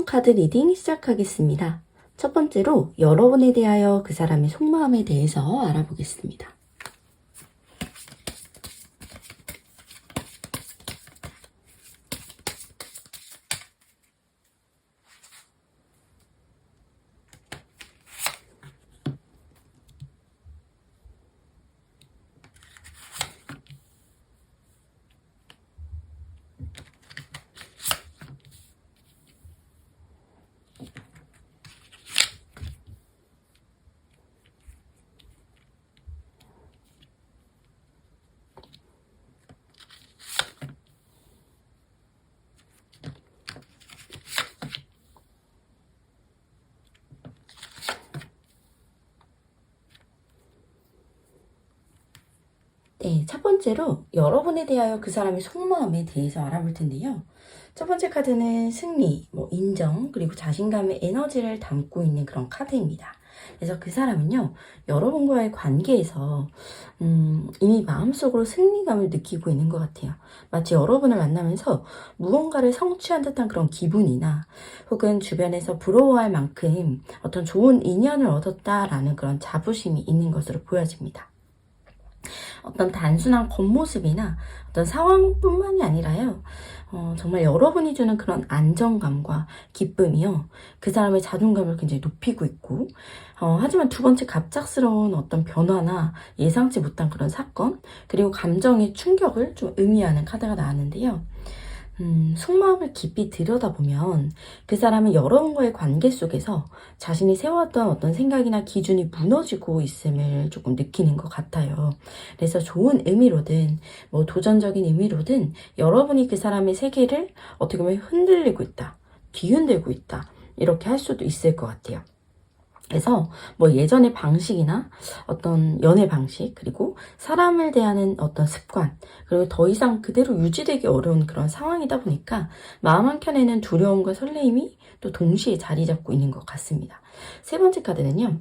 카드 리딩 시작하겠습니다. 첫 번째로 여러분에 대하여 그 사람의 속마음에 대해서 알아보겠습니다. 네, 첫 번째로 여러분에 대하여 그 사람의 속마음에 대해서 알아볼 텐데요. 첫 번째 카드는 승리, 인정, 그리고 자신감의 에너지를 담고 있는 그런 카드입니다. 그래서 그 사람은요, 여러분과의 관계에서 이미 마음속으로 승리감을 느끼고 있는 것 같아요. 마치 여러분을 만나면서 무언가를 성취한 듯한 그런 기분이나 혹은 주변에서 부러워할 만큼 어떤 좋은 인연을 얻었다라는 그런 자부심이 있는 것으로 보여집니다. 어떤 단순한 겉모습이나 어떤 상황뿐만이 아니라요. 정말 여러분이 주는 그런 안정감과 기쁨이요. 그 사람의 자존감을 굉장히 높이고 있고, 하지만 두 번째 갑작스러운 어떤 변화나 예상치 못한 그런 사건, 그리고 감정의 충격을 좀 의미하는 카드가 나왔는데요. 속마음을 깊이 들여다보면 그 사람은 여러분과의 관계 속에서 자신이 세웠던 어떤 생각이나 기준이 무너지고 있음을 조금 느끼는 것 같아요. 그래서 좋은 의미로든 도전적인 의미로든 여러분이 그 사람의 세계를 어떻게 보면 흔들리고 있다, 뒤흔들고 있다, 이렇게 할 수도 있을 것 같아요. 그래서 예전의 방식이나 어떤 연애 방식, 그리고 사람을 대하는 어떤 습관, 그리고 더 이상 그대로 유지되기 어려운 그런 상황이다 보니까 마음 한켠에는 두려움과 설레임이 또 동시에 자리 잡고 있는 것 같습니다. 세 번째 카드는요,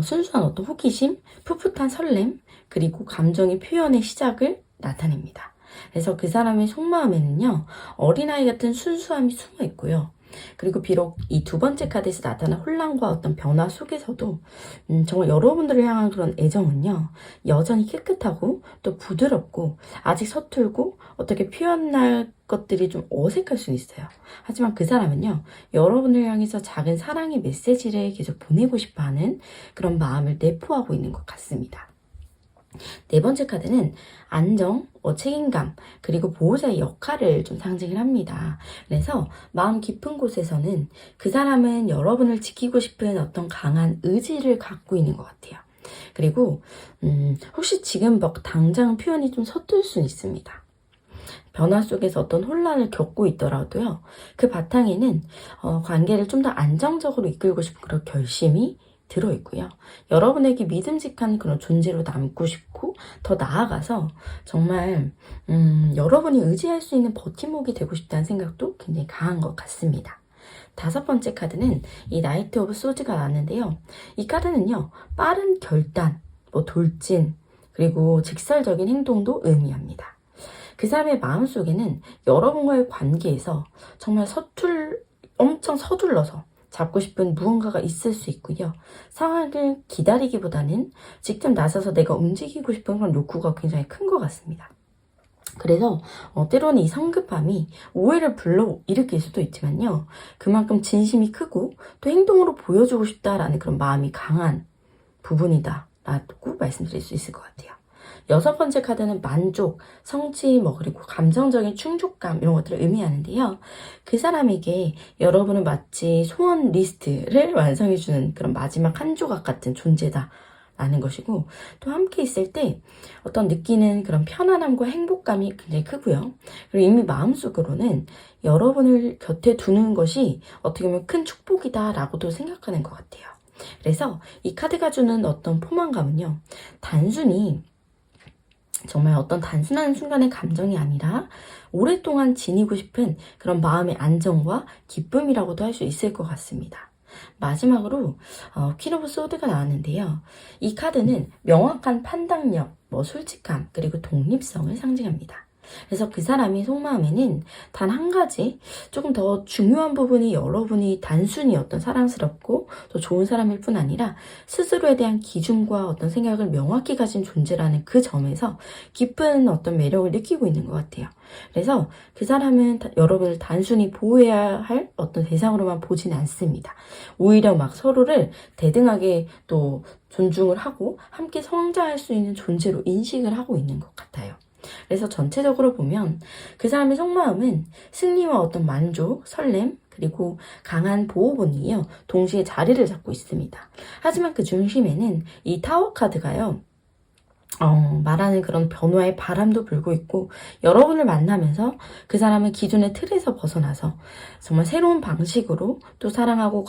순수한 어떤 호기심, 풋풋한 설렘, 그리고 감정의 표현의 시작을 나타냅니다. 그래서 그 사람의 속마음에는요, 어린아이 같은 순수함이 숨어 있고요. 그리고 비록 이 두 번째 카드에서 나타난 혼란과 어떤 변화 속에서도 정말 여러분들을 향한 그런 애정은요, 여전히 깨끗하고 또 부드럽고 아직 서툴고 어떻게 표현할 것들이 좀 어색할 수 있어요. 하지만 그 사람은요, 여러분을 향해서 작은 사랑의 메시지를 계속 보내고 싶어하는 그런 마음을 내포하고 있는 것 같습니다. 네 번째 카드는 안정, 책임감, 그리고 보호자의 역할을 좀 상징을 합니다. 그래서 마음 깊은 곳에서는 그 사람은 여러분을 지키고 싶은 어떤 강한 의지를 갖고 있는 것 같아요. 그리고 혹시 지금 당장 표현이 좀 서툴 수 있습니다. 변화 속에서 어떤 혼란을 겪고 있더라도요, 그 바탕에는 관계를 좀 더 안정적으로 이끌고 싶은 그런 결심이 들어있고요. 여러분에게 믿음직한 그런 존재로 남고 싶고, 더 나아가서 정말 여러분이 의지할 수 있는 버팀목이 되고 싶다는 생각도 굉장히 강한 것 같습니다. 다섯 번째 카드는 이 나이트 오브 소드가 나왔는데요. 이 카드는요, 빠른 결단, 돌진, 그리고 직설적인 행동도 의미합니다. 그 사람의 마음속에는 여러분과의 관계에서 정말 엄청 서둘러서 잡고 싶은 무언가가 있을 수 있고요. 상황을 기다리기보다는 직접 나서서 내가 움직이고 싶은 그런 욕구가 굉장히 큰 것 같습니다. 그래서 때로는 이 성급함이 오해를 불러일으킬 수도 있지만요. 그만큼 진심이 크고 또 행동으로 보여주고 싶다라는 그런 마음이 강한 부분이다 라고 말씀드릴 수 있을 것 같아요. 여섯 번째 카드는 만족, 성취, 그리고 감정적인 충족감 이런 것들을 의미하는데요. 그 사람에게 여러분은 마치 소원 리스트를 완성해주는 그런 마지막 한 조각 같은 존재다 라는 것이고, 또 함께 있을 때 어떤 느끼는 그런 편안함과 행복감이 굉장히 크고요. 그리고 이미 마음속으로는 여러분을 곁에 두는 것이 어떻게 보면 큰 축복이다 라고도 생각하는 것 같아요. 그래서 이 카드가 주는 어떤 포만감은요, 단순히 정말 어떤 단순한 순간의 감정이 아니라 오랫동안 지니고 싶은 그런 마음의 안정과 기쁨이라고도 할 수 있을 것 같습니다. 마지막으로 퀸 오브 소드가 나왔는데요. 이 카드는 명확한 판단력, 솔직함, 그리고 독립성을 상징합니다. 그래서 그 사람의 속마음에는 단 한 가지 조금 더 중요한 부분이 여러분이 단순히 어떤 사랑스럽고 또 좋은 사람일 뿐 아니라 스스로에 대한 기준과 어떤 생각을 명확히 가진 존재라는 그 점에서 깊은 어떤 매력을 느끼고 있는 것 같아요. 그래서 그 사람은 여러분을 단순히 보호해야 할 어떤 대상으로만 보지는 않습니다. 오히려 막 서로를 대등하게 또 존중을 하고 함께 성장할 수 있는 존재로 인식을 하고 있는 것 같아요. 그래서 전체적으로 보면 그 사람의 속마음은 승리와 어떤 만족, 설렘, 그리고 강한 보호 본능이요. 동시에 자리를 잡고 있습니다. 하지만 그 중심에는 이 타워 카드가요. 말하는 그런 변화의 바람도 불고 있고 여러분을 만나면서 그 사람의 기존의 틀에서 벗어나서 정말 새로운 방식으로 또 사랑하고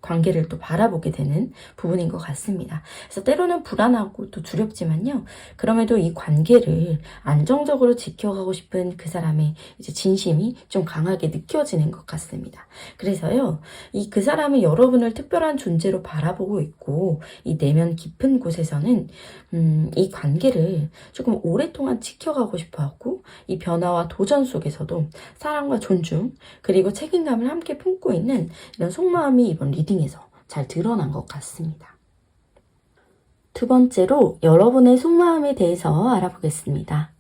관계를 또 바라보게 되는 부분인 것 같습니다. 그래서 때로는 불안하고 또 두렵지만요. 그럼에도 이 관계를 안정적으로 지켜가고 싶은 그 사람의 이제 진심이 좀 강하게 느껴지는 것 같습니다. 그래서요. 그 사람이 여러분을 특별한 존재로 바라보고 있고 이 내면 깊은 곳에서는 이 관계를 조금 오랫동안 지켜가고 싶어 하고 이 변화와 도전 속에서도 사랑과 존중 그리고 책임감을 함께 품고 있는 이런 속마음이 이번 리딩에서 잘 드러난 것 같습니다. 두 번째로 여러분의 속마음에 대해서 알아보겠습니다.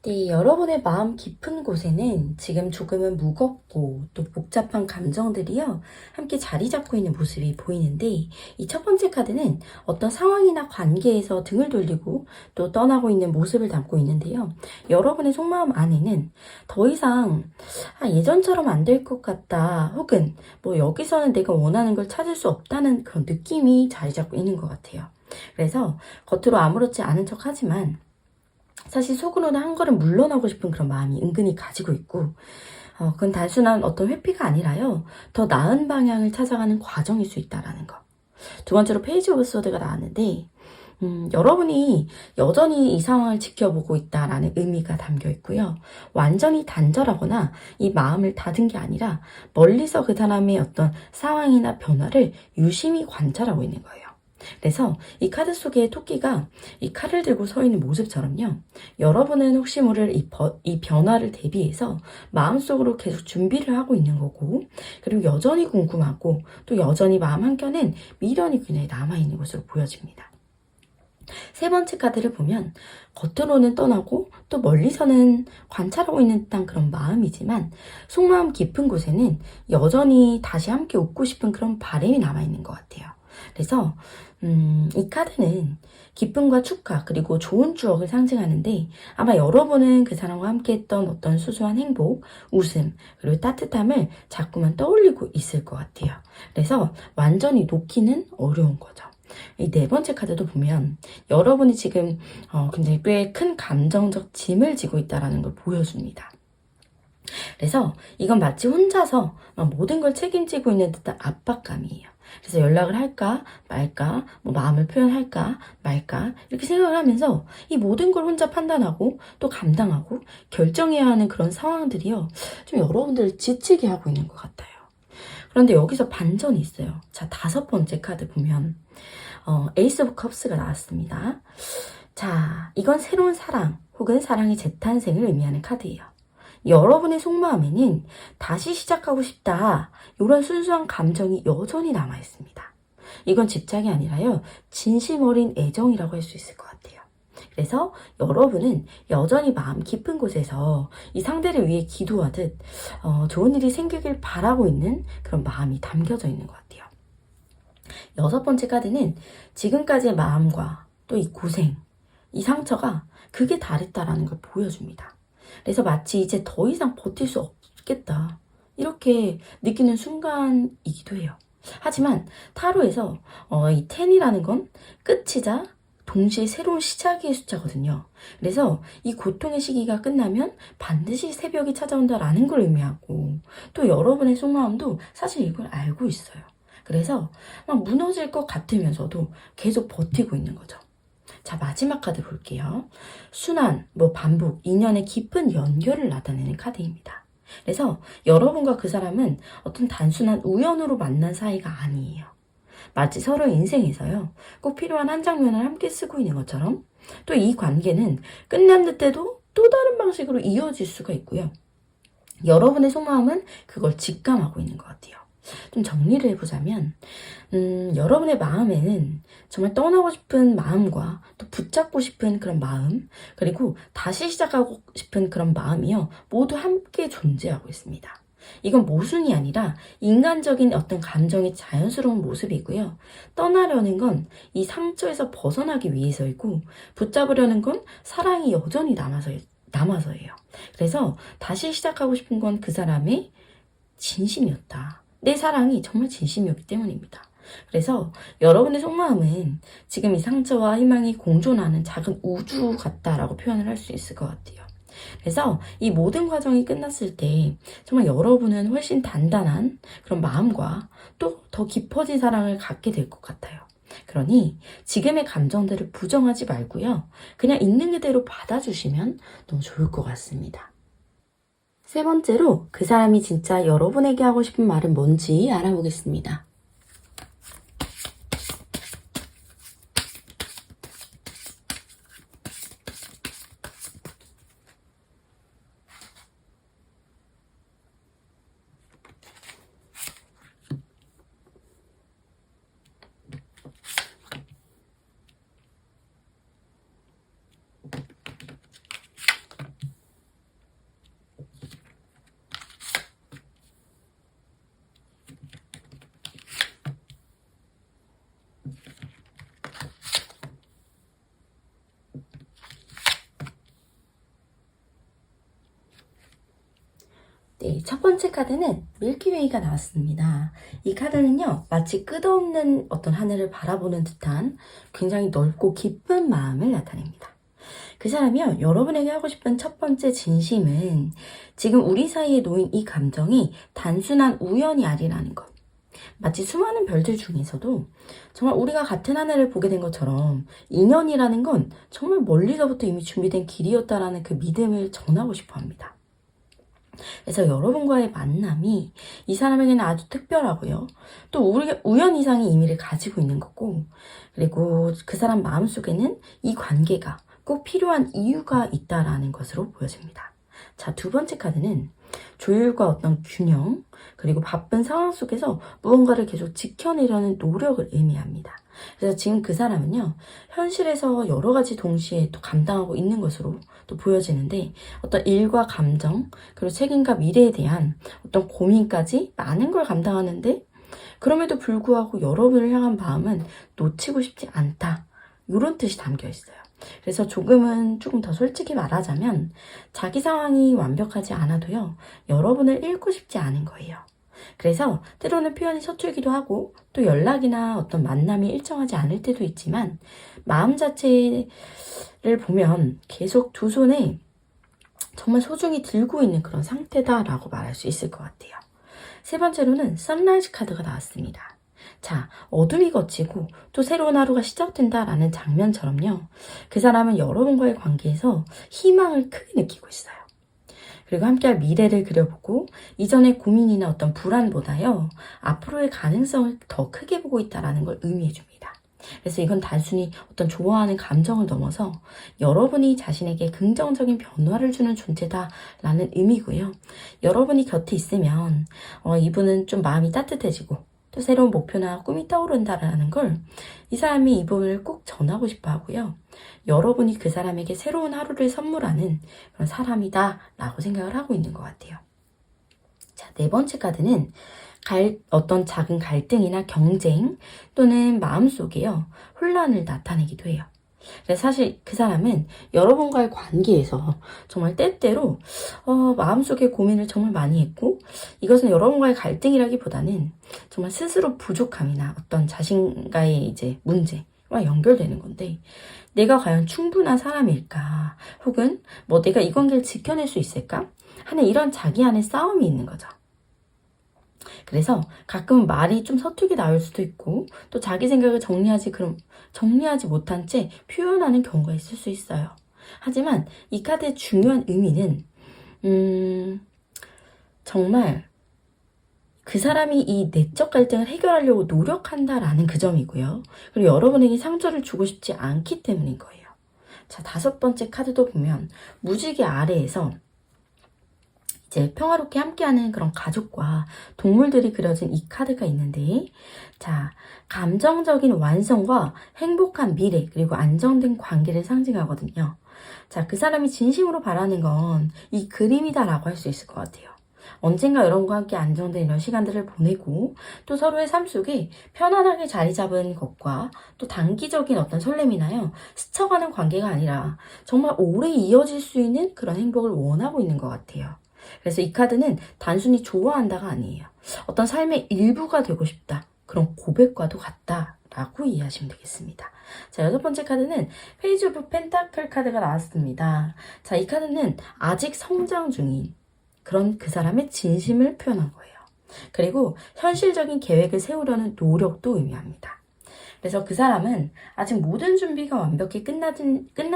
네, 여러분의 마음 깊은 곳에는 지금 조금은 무겁고 또 복잡한 감정들이요, 함께 자리 잡고 있는 모습이 보이는데, 이 첫 번째 카드는 어떤 상황이나 관계에서 등을 돌리고 또 떠나고 있는 모습을 담고 있는데요. 여러분의 속마음 안에는 더 이상 예전처럼 안 될 것 같다, 혹은 뭐 여기서는 내가 원하는 걸 찾을 수 없다는 그런 느낌이 자리 잡고 있는 것 같아요. 그래서 겉으로 아무렇지 않은 척 하지만 사실 속으로는 한 걸음 물러나고 싶은 그런 마음이 은근히 가지고 있고, 그건 단순한 어떤 회피가 아니라요, 더 나은 방향을 찾아가는 과정일 수 있다라는 거. 두 번째로 페이지 오브 소드가 나왔는데, 여러분이 여전히 이 상황을 지켜보고 있다라는 의미가 담겨 있고요. 완전히 단절하거나 이 마음을 닫은 게 아니라 멀리서 그 사람의 어떤 상황이나 변화를 유심히 관찰하고 있는 거예요. 그래서 이 카드 속에 토끼가 이 칼을 들고 서 있는 모습처럼요. 여러분은 혹시 모를 이 변화를 대비해서 마음속으로 계속 준비를 하고 있는 거고, 그리고 여전히 궁금하고 또 여전히 마음 한켠엔 미련이 굉장히 남아있는 것으로 보여집니다. 세 번째 카드를 보면 겉으로는 떠나고 또 멀리서는 관찰하고 있는 듯한 그런 마음이지만 속마음 깊은 곳에는 여전히 다시 함께 웃고 싶은 그런 바람이 남아있는 것 같아요. 그래서 이 카드는 기쁨과 축하 그리고 좋은 추억을 상징하는데, 아마 여러분은 그 사람과 함께 했던 어떤 소소한 행복, 웃음 그리고 따뜻함을 자꾸만 떠올리고 있을 것 같아요. 그래서 완전히 놓기는 어려운 거죠. 이 네 번째 카드도 보면 여러분이 지금 굉장히 꽤 큰 감정적 짐을 지고 있다는 걸 보여줍니다. 그래서 이건 마치 혼자서 모든 걸 책임지고 있는 듯한 압박감이에요. 그래서 연락을 할까 말까, 뭐 마음을 표현할까 말까 이렇게 생각을 하면서 이 모든 걸 혼자 판단하고 또 감당하고 결정해야 하는 그런 상황들이요, 좀 여러분들을 지치게 하고 있는 것 같아요. 그런데 여기서 반전이 있어요. 자, 다섯 번째 카드 보면 에이스 오브 컵스가 나왔습니다. 자, 이건 새로운 사랑 혹은 사랑의 재탄생을 의미하는 카드예요. 여러분의 속마음에는 다시 시작하고 싶다, 이런 순수한 감정이 여전히 남아있습니다. 이건 집착이 아니라요, 진심 어린 애정이라고 할 수 있을 것 같아요. 그래서 여러분은 여전히 마음 깊은 곳에서 이 상대를 위해 기도하듯 좋은 일이 생기길 바라고 있는 그런 마음이 담겨져 있는 것 같아요. 여섯 번째 카드는 지금까지의 마음과 또 이 고생, 이 상처가 극에 달했다라는 걸 보여줍니다. 그래서 마치 이제 더 이상 버틸 수 없겠다, 이렇게 느끼는 순간이기도 해요. 하지만 타로에서 이 10이라는 건 끝이자 동시에 새로운 시작의 숫자거든요. 그래서 이 고통의 시기가 끝나면 반드시 새벽이 찾아온다라는 걸 의미하고, 또 여러분의 속마음도 사실 이걸 알고 있어요. 그래서 막 무너질 것 같으면서도 계속 버티고 있는 거죠. 자, 마지막 카드 볼게요. 순환, 반복, 인연의 깊은 연결을 나타내는 카드입니다. 그래서 여러분과 그 사람은 어떤 단순한 우연으로 만난 사이가 아니에요. 마치 서로 인생에서요, 꼭 필요한 한 장면을 함께 쓰고 있는 것처럼, 또 이 관계는 끝난 듯해도 또 다른 방식으로 이어질 수가 있고요. 여러분의 속마음은 그걸 직감하고 있는 것 같아요. 좀 정리를 해보자면, 여러분의 마음에는 정말 떠나고 싶은 마음과 또 붙잡고 싶은 그런 마음, 그리고 다시 시작하고 싶은 그런 마음이요, 모두 함께 존재하고 있습니다. 이건 모순이 아니라 인간적인 어떤 감정의 자연스러운 모습이고요. 떠나려는 건 이 상처에서 벗어나기 위해서이고, 붙잡으려는 건 사랑이 여전히 남아서예요. 그래서 다시 시작하고 싶은 건 그 사람의 진심이었다. 내 사랑이 정말 진심이었기 때문입니다. 그래서 여러분의 속마음은 지금 이 상처와 희망이 공존하는 작은 우주 같다라고 표현을 할 수 있을 것 같아요. 그래서 이 모든 과정이 끝났을 때 정말 여러분은 훨씬 단단한 그런 마음과 또 더 깊어진 사랑을 갖게 될 것 같아요. 그러니 지금의 감정들을 부정하지 말고요, 그냥 있는 그대로 받아주시면 너무 좋을 것 같습니다. 세 번째로 그 사람이 진짜 여러분에게 하고 싶은 말은 뭔지 알아보겠습니다. 네, 첫 번째 카드는 밀키웨이가 나왔습니다. 이 카드는요, 마치 끝없는 어떤 하늘을 바라보는 듯한 굉장히 넓고 깊은 마음을 나타냅니다. 그 사람이요, 여러분에게 하고 싶은 첫 번째 진심은 지금 우리 사이에 놓인 이 감정이 단순한 우연이 아니라는 것. 마치 수많은 별들 중에서도 정말 우리가 같은 하늘을 보게 된 것처럼 인연이라는 건 정말 멀리서부터 이미 준비된 길이었다라는 그 믿음을 전하고 싶어 합니다. 그래서 여러분과의 만남이 이 사람에게는 아주 특별하고요. 또 우연 이상의 의미를 가지고 있는 거고, 그리고 그 사람 마음속에는 이 관계가 꼭 필요한 이유가 있다라는 것으로 보여집니다. 자, 두 번째 카드는 조율과 어떤 균형, 그리고 바쁜 상황 속에서 무언가를 계속 지켜내려는 노력을 의미합니다. 그래서 지금 그 사람은요, 현실에서 여러 가지 동시에 또 감당하고 있는 것으로 또 보여지는데, 어떤 일과 감정, 그리고 책임과 미래에 대한 어떤 고민까지 많은 걸 감당하는데, 그럼에도 불구하고 여러분을 향한 마음은 놓치고 싶지 않다, 이런 뜻이 담겨 있어요. 그래서 조금 더 솔직히 말하자면, 자기 상황이 완벽하지 않아도요, 여러분을 잃고 싶지 않은 거예요. 그래서 때로는 표현이 서툴기도 하고, 또 연락이나 어떤 만남이 일정하지 않을 때도 있지만, 마음 자체를 보면 계속 두 손에 정말 소중히 들고 있는 그런 상태다라고 말할 수 있을 것 같아요. 세 번째로는 선라이즈 카드가 나왔습니다. 자, 어둠이 걷히고 또 새로운 하루가 시작된다라는 장면처럼요, 그 사람은 여러분과의 관계에서 희망을 크게 느끼고 있어요. 그리고 함께할 미래를 그려보고 이전의 고민이나 어떤 불안보다요, 앞으로의 가능성을 더 크게 보고 있다는 걸 의미해 줍니다. 그래서 이건 단순히 어떤 좋아하는 감정을 넘어서 여러분이 자신에게 긍정적인 변화를 주는 존재다라는 의미고요. 여러분이 곁에 있으면 이분은 좀 마음이 따뜻해지고 또 새로운 목표나 꿈이 떠오른다라는 걸 이 사람이 이 부분을 꼭 전하고 싶어 하고요. 여러분이 그 사람에게 새로운 하루를 선물하는 그런 사람이다 라고 생각을 하고 있는 것 같아요. 자, 네 번째 카드는 어떤 작은 갈등이나 경쟁 또는 마음속에요, 혼란을 나타내기도 해요. 그래서 사실 그 사람은 여러분과의 관계에서 정말 때때로 마음속에 고민을 정말 많이 했고, 이것은 여러분과의 갈등이라기보다는 정말 스스로 부족함이나 어떤 자신과의 이제 문제와 연결되는 건데, 내가 과연 충분한 사람일까? 혹은 뭐 내가 이 관계를 지켜낼 수 있을까? 하는 이런 자기 안에 싸움이 있는 거죠. 그래서 가끔은 말이 좀 서툴게 나올 수도 있고, 또 자기 생각을 정리하지 못한 채 표현하는 경우가 있을 수 있어요. 하지만 이 카드의 중요한 의미는 정말 그 사람이 이 내적 갈등을 해결하려고 노력한다라는 그 점이고요. 그리고 여러분에게 상처를 주고 싶지 않기 때문인 거예요. 자, 5번째 카드도 보면 무지개 아래에서 이제 평화롭게 함께하는 그런 가족과 동물들이 그려진 이 카드가 있는데, 자, 감정적인 완성과 행복한 미래, 그리고 안정된 관계를 상징하거든요. 자, 그 사람이 진심으로 바라는 건 이 그림이다라고 할 수 있을 것 같아요. 언젠가 여러분과 함께 안정된 이런 시간들을 보내고, 또 서로의 삶 속에 편안하게 자리 잡은 것과 또 단기적인 어떤 설렘이나요, 스쳐가는 관계가 아니라 정말 오래 이어질 수 있는 그런 행복을 원하고 있는 것 같아요. 그래서 이 카드는 단순히 좋아한다가 아니에요. 어떤 삶의 일부가 되고 싶다, 그런 고백과도 같다라고 이해하시면 되겠습니다. 자, 6번째 카드는 페이지 오브 펜타클 카드가 나왔습니다. 자, 이 카드는 아직 성장 중인 그런 그 사람의 진심을 표현한 거예요. 그리고 현실적인 계획을 세우려는 노력도 의미합니다. 그래서 그 사람은 아직 모든 준비가 완벽히 끝난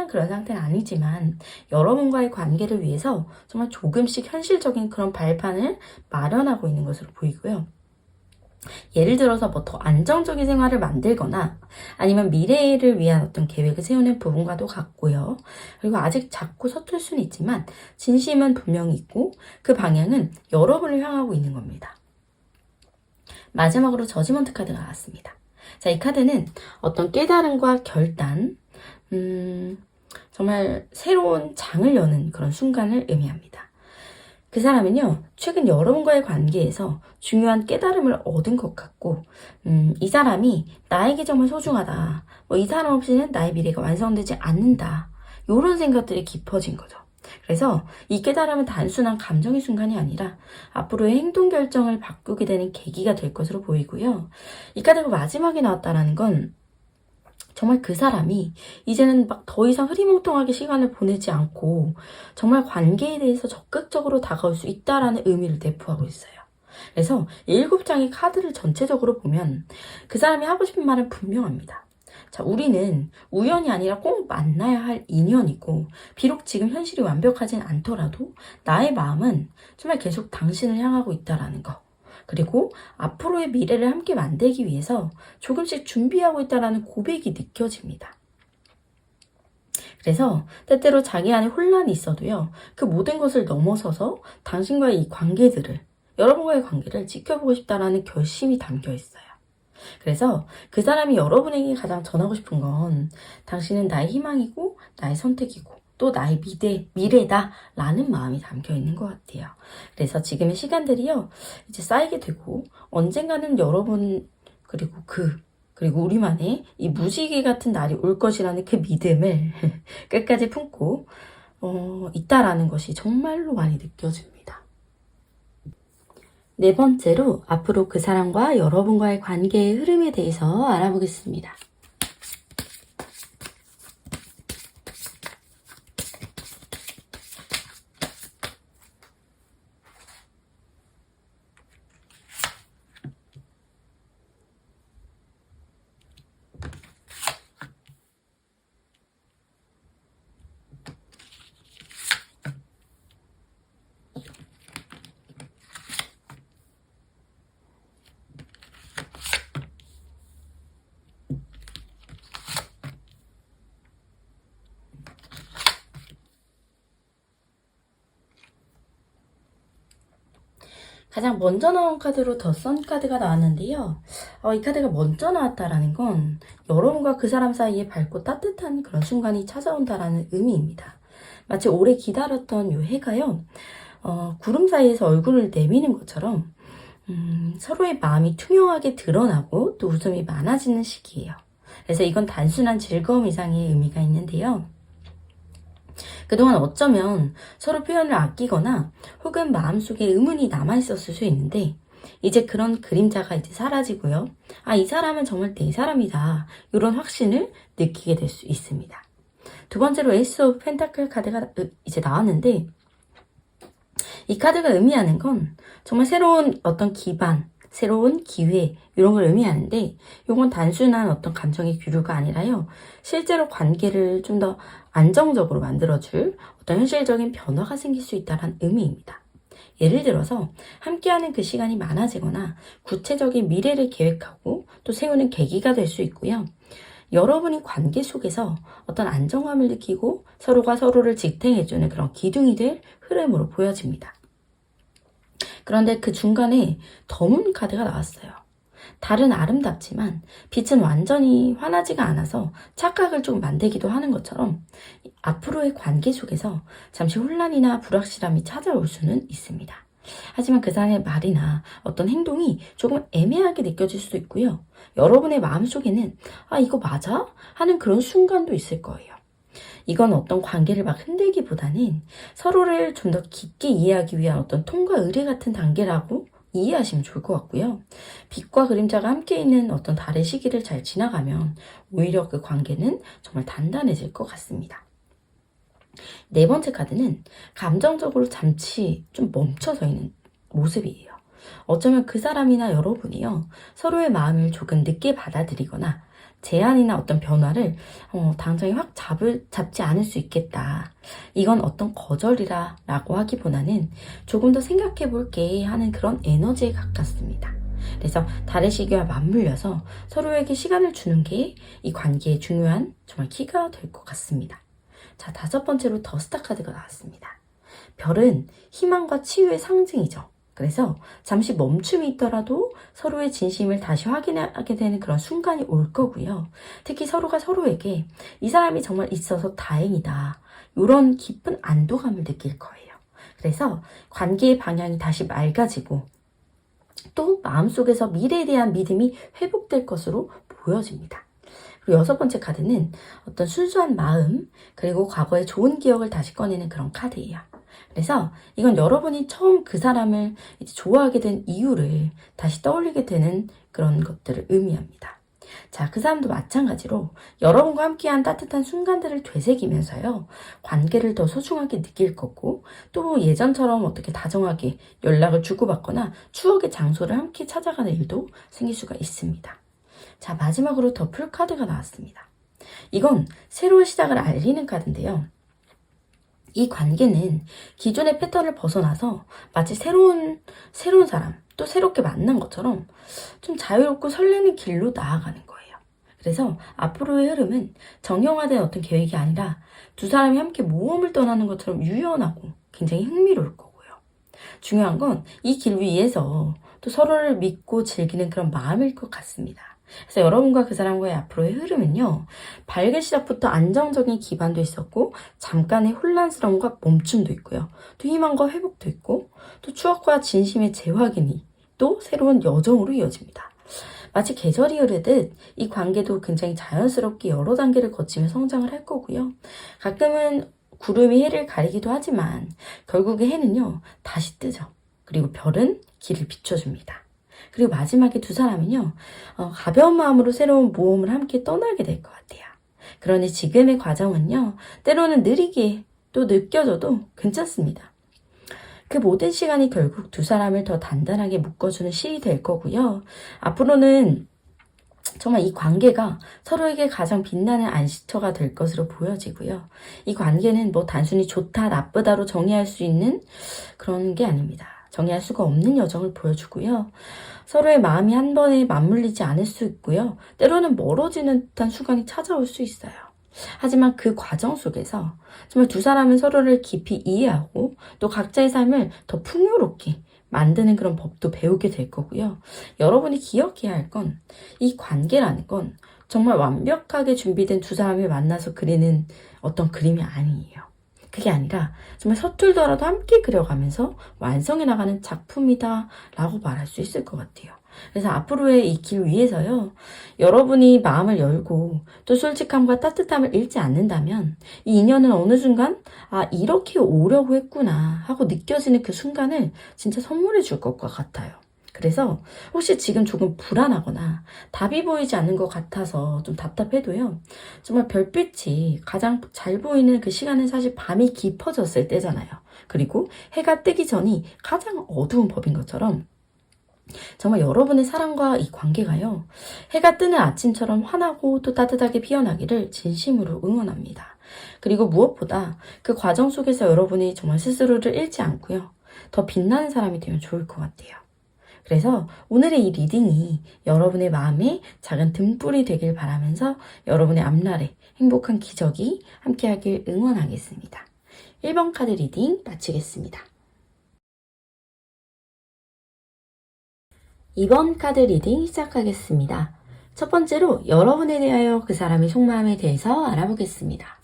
그런 상태는 아니지만, 여러분과의 관계를 위해서 정말 조금씩 현실적인 그런 발판을 마련하고 있는 것으로 보이고요. 예를 들어서 뭐 더 안정적인 생활을 만들거나 아니면 미래를 위한 어떤 계획을 세우는 부분과도 같고요. 그리고 아직 작고 서툴 수는 있지만 진심은 분명히 있고, 그 방향은 여러분을 향하고 있는 겁니다. 마지막으로 저지먼트 카드가 나왔습니다. 자, 이 카드는 어떤 깨달음과 결단, 정말 새로운 장을 여는 그런 순간을 의미합니다. 그 사람은요, 최근 여러분과의 관계에서 중요한 깨달음을 얻은 것 같고, 이 사람이 나에게 정말 소중하다, 뭐 이 사람 없이는 나의 미래가 완성되지 않는다, 이런 생각들이 깊어진 거죠. 그래서 이 깨달음은 단순한 감정의 순간이 아니라 앞으로의 행동 결정을 바꾸게 되는 계기가 될 것으로 보이고요. 이 카드가 마지막에 나왔다는 건 정말 그 사람이 이제는 막 더 이상 흐리멍텅하게 시간을 보내지 않고 정말 관계에 대해서 적극적으로 다가올 수 있다라는 의미를 내포하고 있어요. 그래서 7장의 카드를 전체적으로 보면 그 사람이 하고 싶은 말은 분명합니다. 자, 우리는 우연이 아니라 꼭 만나야 할 인연이고, 비록 지금 현실이 완벽하진 않더라도 나의 마음은 정말 계속 당신을 향하고 있다라는 거. 그리고 앞으로의 미래를 함께 만들기 위해서 조금씩 준비하고 있다라는 고백이 느껴집니다. 그래서 때때로 자기 안에 혼란이 있어도요, 그 모든 것을 넘어서서 당신과의 이 관계들을, 여러분과의 관계를 지켜보고 싶다라는 결심이 담겨 있어요. 그래서 그 사람이 여러분에게 가장 전하고 싶은 건 당신은 나의 희망이고 나의 선택이고 또 나의 미래다 라는 마음이 담겨 있는 것 같아요. 그래서 지금의 시간들이요, 이제 쌓이게 되고 언젠가는 여러분 그리고 우리만의 이 무지개 같은 날이 올 것이라는 그 믿음을 끝까지 품고 있다라는 것이 정말로 많이 느껴집니다. 4번째로 앞으로 그 사람과 여러분과의 관계의 흐름에 대해서 알아보겠습니다. 가장 먼저 나온 카드로 더 선 카드가 나왔는데요. 이 카드가 먼저 나왔다라는 건 여러분과 그 사람 사이에 밝고 따뜻한 그런 순간이 찾아온다라는 의미입니다. 마치 오래 기다렸던 요 해가요, 구름 사이에서 얼굴을 내미는 것처럼 서로의 마음이 투명하게 드러나고 또 웃음이 많아지는 시기예요. 그래서 이건 단순한 즐거움 이상의 의미가 있는데요. 그동안 어쩌면 서로 표현을 아끼거나 혹은 마음속에 의문이 남아있었을 수 있는데 이제 그런 그림자가 이제 사라지고요. 아, 이 사람은 정말 내 사람이다. 이런 확신을 느끼게 될 수 있습니다. 두 번째로 에이스 오브 펜타클 카드가 이제 나왔는데 이 카드가 의미하는 건 정말 새로운 어떤 기반, 새로운 기회 이런 걸 의미하는데 이건 단순한 어떤 감정의 교류가 아니라요. 실제로 관계를 좀 더 안정적으로 만들어줄 어떤 현실적인 변화가 생길 수 있다는 의미입니다. 예를 들어서 함께하는 그 시간이 많아지거나 구체적인 미래를 계획하고 또 세우는 계기가 될 수 있고요. 여러분이 관계 속에서 어떤 안정감을 느끼고 서로가 서로를 지탱해주는 그런 기둥이 될 흐름으로 보여집니다. 그런데 그 중간에 더문 카드가 나왔어요. 달은 아름답지만 빛은 완전히 환하지가 않아서 착각을 좀 만들기도 하는 것처럼 앞으로의 관계 속에서 잠시 혼란이나 불확실함이 찾아올 수는 있습니다. 하지만 그 사람의 말이나 어떤 행동이 조금 애매하게 느껴질 수도 있고요. 여러분의 마음속에는 아, 이거 맞아? 하는 그런 순간도 있을 거예요. 이건 어떤 관계를 막 흔들기보다는 서로를 좀 더 깊게 이해하기 위한 어떤 통과 의례 같은 단계라고 이해하시면 좋을 것 같고요. 빛과 그림자가 함께 있는 어떤 달의 시기를 잘 지나가면 오히려 그 관계는 정말 단단해질 것 같습니다. 네 번째 카드는 감정적으로 잠시 좀 멈춰서 있는 모습이에요. 어쩌면 그 사람이나 여러분이요, 서로의 마음을 조금 늦게 받아들이거나 제안이나 어떤 변화를 당장에 확 잡지 않을 수 있겠다. 이건 어떤 거절이라 라고 하기보다는 조금 더 생각해 볼게 하는 그런 에너지에 가깝습니다. 그래서 달의 시기와 맞물려서 서로에게 시간을 주는 게 이 관계의 중요한 정말 키가 될 것 같습니다. 자, 다섯 번째로 더 스타 카드가 나왔습니다. 별은 희망과 치유의 상징이죠. 그래서 잠시 멈춤이 있더라도 서로의 진심을 다시 확인하게 되는 그런 순간이 올 거고요. 특히 서로가 서로에게 이 사람이 정말 있어서 다행이다. 이런 깊은 안도감을 느낄 거예요. 그래서 관계의 방향이 다시 맑아지고 또 마음속에서 미래에 대한 믿음이 회복될 것으로 보여집니다. 그리고 여섯 번째 카드는 어떤 순수한 마음 그리고 과거의 좋은 기억을 다시 꺼내는 그런 카드예요. 그래서 이건 여러분이 처음 그 사람을 이제 좋아하게 된 이유를 다시 떠올리게 되는 그런 것들을 의미합니다. 자, 그 사람도 마찬가지로 여러분과 함께한 따뜻한 순간들을 되새기면서요, 관계를 더 소중하게 느낄 거고, 또 예전처럼 어떻게 다정하게 연락을 주고받거나 추억의 장소를 함께 찾아가는 일도 생길 수가 있습니다. 자, 마지막으로 더 풀 카드가 나왔습니다. 이건 새로운 시작을 알리는 카드인데요. 이 관계는 기존의 패턴을 벗어나서 마치 새로운 사람, 또 새롭게 만난 것처럼 좀 자유롭고 설레는 길로 나아가는 거예요. 그래서 앞으로의 흐름은 정형화된 어떤 계획이 아니라 두 사람이 함께 모험을 떠나는 것처럼 유연하고 굉장히 흥미로울 거고요. 중요한 건 이 길 위에서 또 서로를 믿고 즐기는 그런 마음일 것 같습니다. 그래서 여러분과 그 사람과의 앞으로의 흐름은요, 밝은 시작부터 안정적인 기반도 있었고 잠깐의 혼란스러움과 멈춤도 있고요, 또 희망과 회복도 있고 또 추억과 진심의 재확인이 또 새로운 여정으로 이어집니다. 마치 계절이 흐르듯 이 관계도 굉장히 자연스럽게 여러 단계를 거치며 성장을 할 거고요. 가끔은 구름이 해를 가리기도 하지만 결국에 해는요 다시 뜨죠. 그리고 별은 길을 비춰줍니다. 그리고 마지막에 두 사람은요, 가벼운 마음으로 새로운 모험을 함께 떠나게 될 것 같아요. 그러니 지금의 과정은요, 때로는 느리게 또 느껴져도 괜찮습니다. 그 모든 시간이 결국 두 사람을 더 단단하게 묶어주는 시이 될 거고요. 앞으로는 정말 이 관계가 서로에게 가장 빛나는 안식처가 될 것으로 보여지고요. 이 관계는 뭐 단순히 좋다, 나쁘다로 정의할 수 있는 그런 게 아닙니다. 정의할 수가 없는 여정을 보여주고요. 서로의 마음이 한 번에 맞물리지 않을 수 있고요. 때로는 멀어지는 듯한 순간이 찾아올 수 있어요. 하지만 그 과정 속에서 정말 두 사람은 서로를 깊이 이해하고 또 각자의 삶을 더 풍요롭게 만드는 그런 법도 배우게 될 거고요. 여러분이 기억해야 할 건 이 관계라는 건 정말 완벽하게 준비된 두 사람이 만나서 그리는 어떤 그림이 아니에요. 그게 아니라 정말 서툴더라도 함께 그려가면서 완성해 나가는 작품이다 라고 말할 수 있을 것 같아요. 그래서 앞으로의 이 길 위에서요, 여러분이 마음을 열고 또 솔직함과 따뜻함을 잃지 않는다면 이 인연은 어느 순간 이렇게 오려고 했구나 하고 느껴지는 그 순간을 진짜 선물해 줄 것과 같아요. 그래서 혹시 지금 조금 불안하거나 답이 보이지 않는 것 같아서 좀 답답해도요, 정말 별빛이 가장 잘 보이는 그 시간은 사실 밤이 깊어졌을 때잖아요. 그리고 해가 뜨기 전이 가장 어두운 법인 것처럼 정말 여러분의 사랑과 이 관계가요, 해가 뜨는 아침처럼 환하고 또 따뜻하게 피어나기를 진심으로 응원합니다. 그리고 무엇보다 그 과정 속에서 여러분이 정말 스스로를 잃지 않고요, 더 빛나는 사람이 되면 좋을 것 같아요. 그래서 오늘의 이 리딩이 여러분의 마음에 작은 등불이 되길 바라면서 여러분의 앞날에 행복한 기적이 함께하길 응원하겠습니다. 1번 카드 리딩 마치겠습니다. 2번 카드 리딩 시작하겠습니다. 첫 번째로 여러분에 대하여 그 사람의 속마음에 대해서 알아보겠습니다.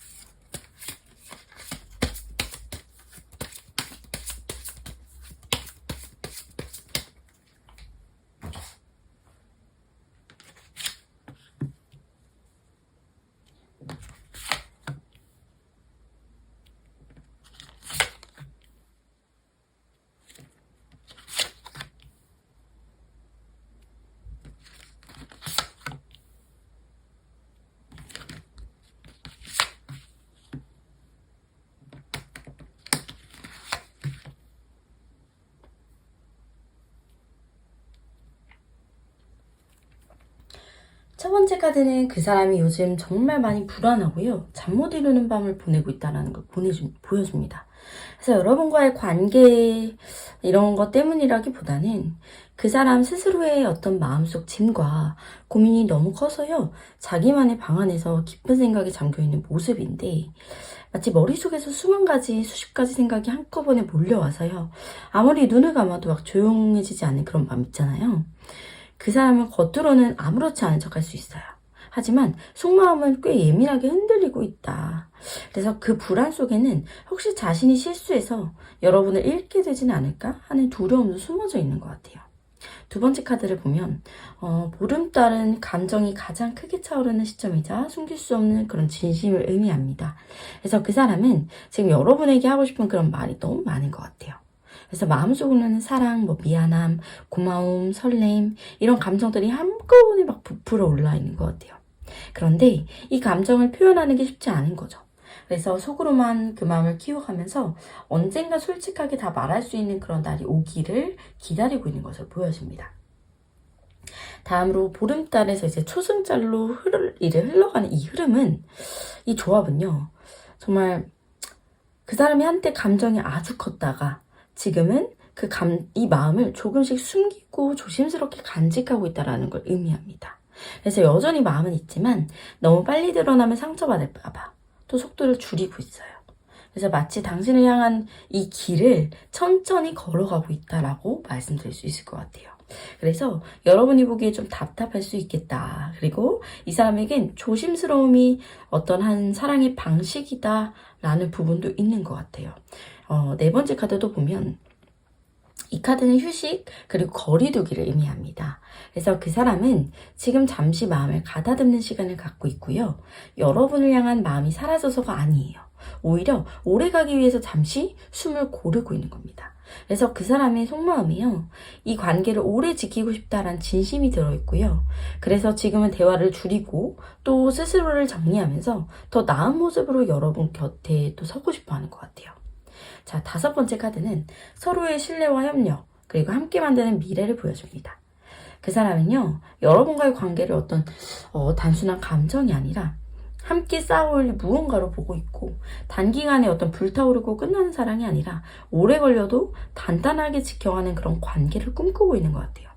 첫 번째 카드는 그 사람이 요즘 정말 많이 불안하고요, 잠 못 이루는 밤을 보내고 있다는 걸 보여줍니다. 그래서 여러분과의 관계 이런 것 때문이라기보다는 그 사람 스스로의 어떤 마음속 짐과 고민이 너무 커서요, 자기만의 방 안에서 깊은 생각에 잠겨있는 모습인데, 마치 머릿속에서 수만 가지, 수십 가지 생각이 한꺼번에 몰려와서요, 아무리 눈을 감아도 막 조용해지지 않는 그런 밤 있잖아요. 그 사람은 겉으로는 아무렇지 않은 척 할 수 있어요. 하지만 속마음은 꽤 예민하게 흔들리고 있다. 그래서 그 불안 속에는 혹시 자신이 실수해서 여러분을 잃게 되지는 않을까 하는 두려움도 숨어져 있는 것 같아요. 두 번째 카드를 보면 보름달은 감정이 가장 크게 차오르는 시점이자 숨길 수 없는 그런 진심을 의미합니다. 그래서 그 사람은 지금 여러분에게 하고 싶은 그런 말이 너무 많은 것 같아요. 그래서 마음속으로는 사랑, 미안함, 고마움, 설렘 이런 감정들이 한꺼번에 막 부풀어 올라 있는 것 같아요. 그런데 이 감정을 표현하는 게 쉽지 않은 거죠. 그래서 속으로만 그 마음을 키워가면서 언젠가 솔직하게 다 말할 수 있는 그런 날이 오기를 기다리고 있는 것을 보여줍니다. 다음으로 보름달에서 이제 초승달로 흘러가는 이 흐름은, 이 조합은요, 정말 그 사람이 한때 감정이 아주 컸다가 지금은 이 마음을 조금씩 숨기고 조심스럽게 간직하고 있다는 걸 의미합니다. 그래서 여전히 마음은 있지만 너무 빨리 드러나면 상처받을까봐 또 속도를 줄이고 있어요. 그래서 마치 당신을 향한 이 길을 천천히 걸어가고 있다라고 말씀드릴 수 있을 것 같아요. 그래서 여러분이 보기에 좀 답답할 수 있겠다. 그리고 이 사람에겐 조심스러움이 어떤 한 사랑의 방식이다라는 부분도 있는 것 같아요. 네 번째 카드도 보면 이 카드는 휴식 그리고 거리두기를 의미합니다. 그래서 그 사람은 지금 잠시 마음을 가다듬는 시간을 갖고 있고요. 여러분을 향한 마음이 사라져서가 아니에요. 오히려 오래가기 위해서 잠시 숨을 고르고 있는 겁니다. 그래서 그 사람의 속마음이요, 이 관계를 오래 지키고 싶다라는 진심이 들어있고요. 그래서 지금은 대화를 줄이고 또 스스로를 정리하면서 더 나은 모습으로 여러분 곁에 또 서고 싶어 하는 것 같아요. 자, 다섯 번째 카드는 서로의 신뢰와 협력 그리고 함께 만드는 미래를 보여줍니다. 그 사람은요, 여러분과의 관계를 어떤 단순한 감정이 아니라 함께 쌓아올 무언가로 보고 있고, 단기간에 어떤 불타오르고 끝나는 사랑이 아니라 오래 걸려도 단단하게 지켜가는 그런 관계를 꿈꾸고 있는 것 같아요.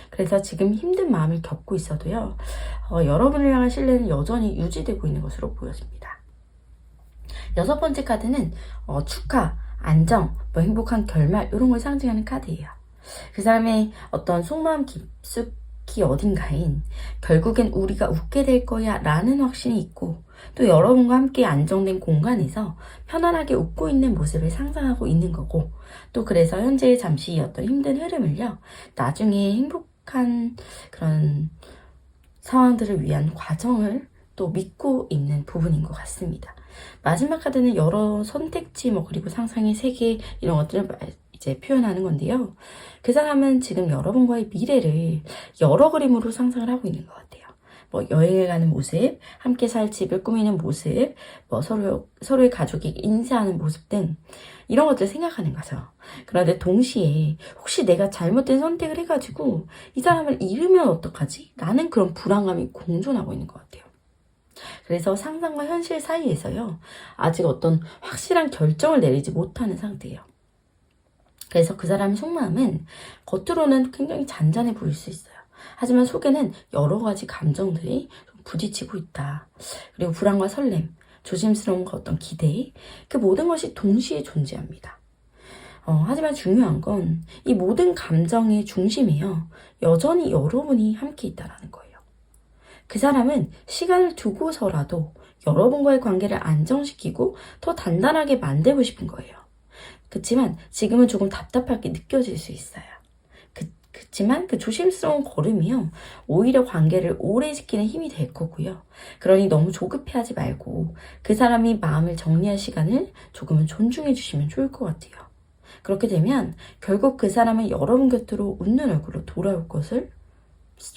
그래서 지금 힘든 마음을 겪고 있어도요, 여러분을 향한 신뢰는 여전히 유지되고 있는 것으로 보여집니다. 여섯 번째 카드는 축하, 안정, 행복한 결말 이런 걸 상징하는 카드예요. 그 사람의 어떤 속마음 깊숙이 어딘가엔 결국엔 우리가 웃게 될 거야 라는 확신이 있고, 또 여러분과 함께 안정된 공간에서 편안하게 웃고 있는 모습을 상상하고 있는 거고, 또 그래서 현재 잠시 어떤 힘든 흐름을요, 나중에 행복한 그런 상황들을 위한 과정을 또 믿고 있는 부분인 것 같습니다. 마지막 카드는 여러 선택지 그리고 상상의 세계 이런 것들을 이제 표현하는 건데요. 그 사람은 지금 여러분과의 미래를 여러 그림으로 상상을 하고 있는 것 같아요. 여행을 가는 모습, 함께 살 집을 꾸미는 모습, 서로의 가족이 인사하는 모습 등 이런 것들을 생각하는 거죠. 그런데 동시에 혹시 내가 잘못된 선택을 해가지고 이 사람을 잃으면 어떡하지? 라는 그런 불안감이 공존하고 있는 것 같아요. 그래서 상상과 현실 사이에서요, 아직 어떤 확실한 결정을 내리지 못하는 상태예요. 그래서 그 사람의 속마음은 겉으로는 굉장히 잔잔해 보일 수 있어요. 하지만 속에는 여러 가지 감정들이 부딪히고 있다. 그리고 불안과 설렘, 조심스러운 어떤 기대, 그 모든 것이 동시에 존재합니다. 하지만 중요한 건 이 모든 감정의 중심이요, 여전히 여러분이 함께 있다는 거예요. 그 사람은 시간을 두고서라도 여러분과의 관계를 안정시키고 더 단단하게 만들고 싶은 거예요. 그렇지만 지금은 조금 답답하게 느껴질 수 있어요. 그렇지만 그 조심스러운 걸음이요, 오히려 관계를 오래 지키는 힘이 될 거고요. 그러니 너무 조급해하지 말고 그 사람이 마음을 정리할 시간을 조금은 존중해 주시면 좋을 것 같아요. 그렇게 되면 결국 그 사람은 여러분 곁으로 웃는 얼굴로 돌아올 것을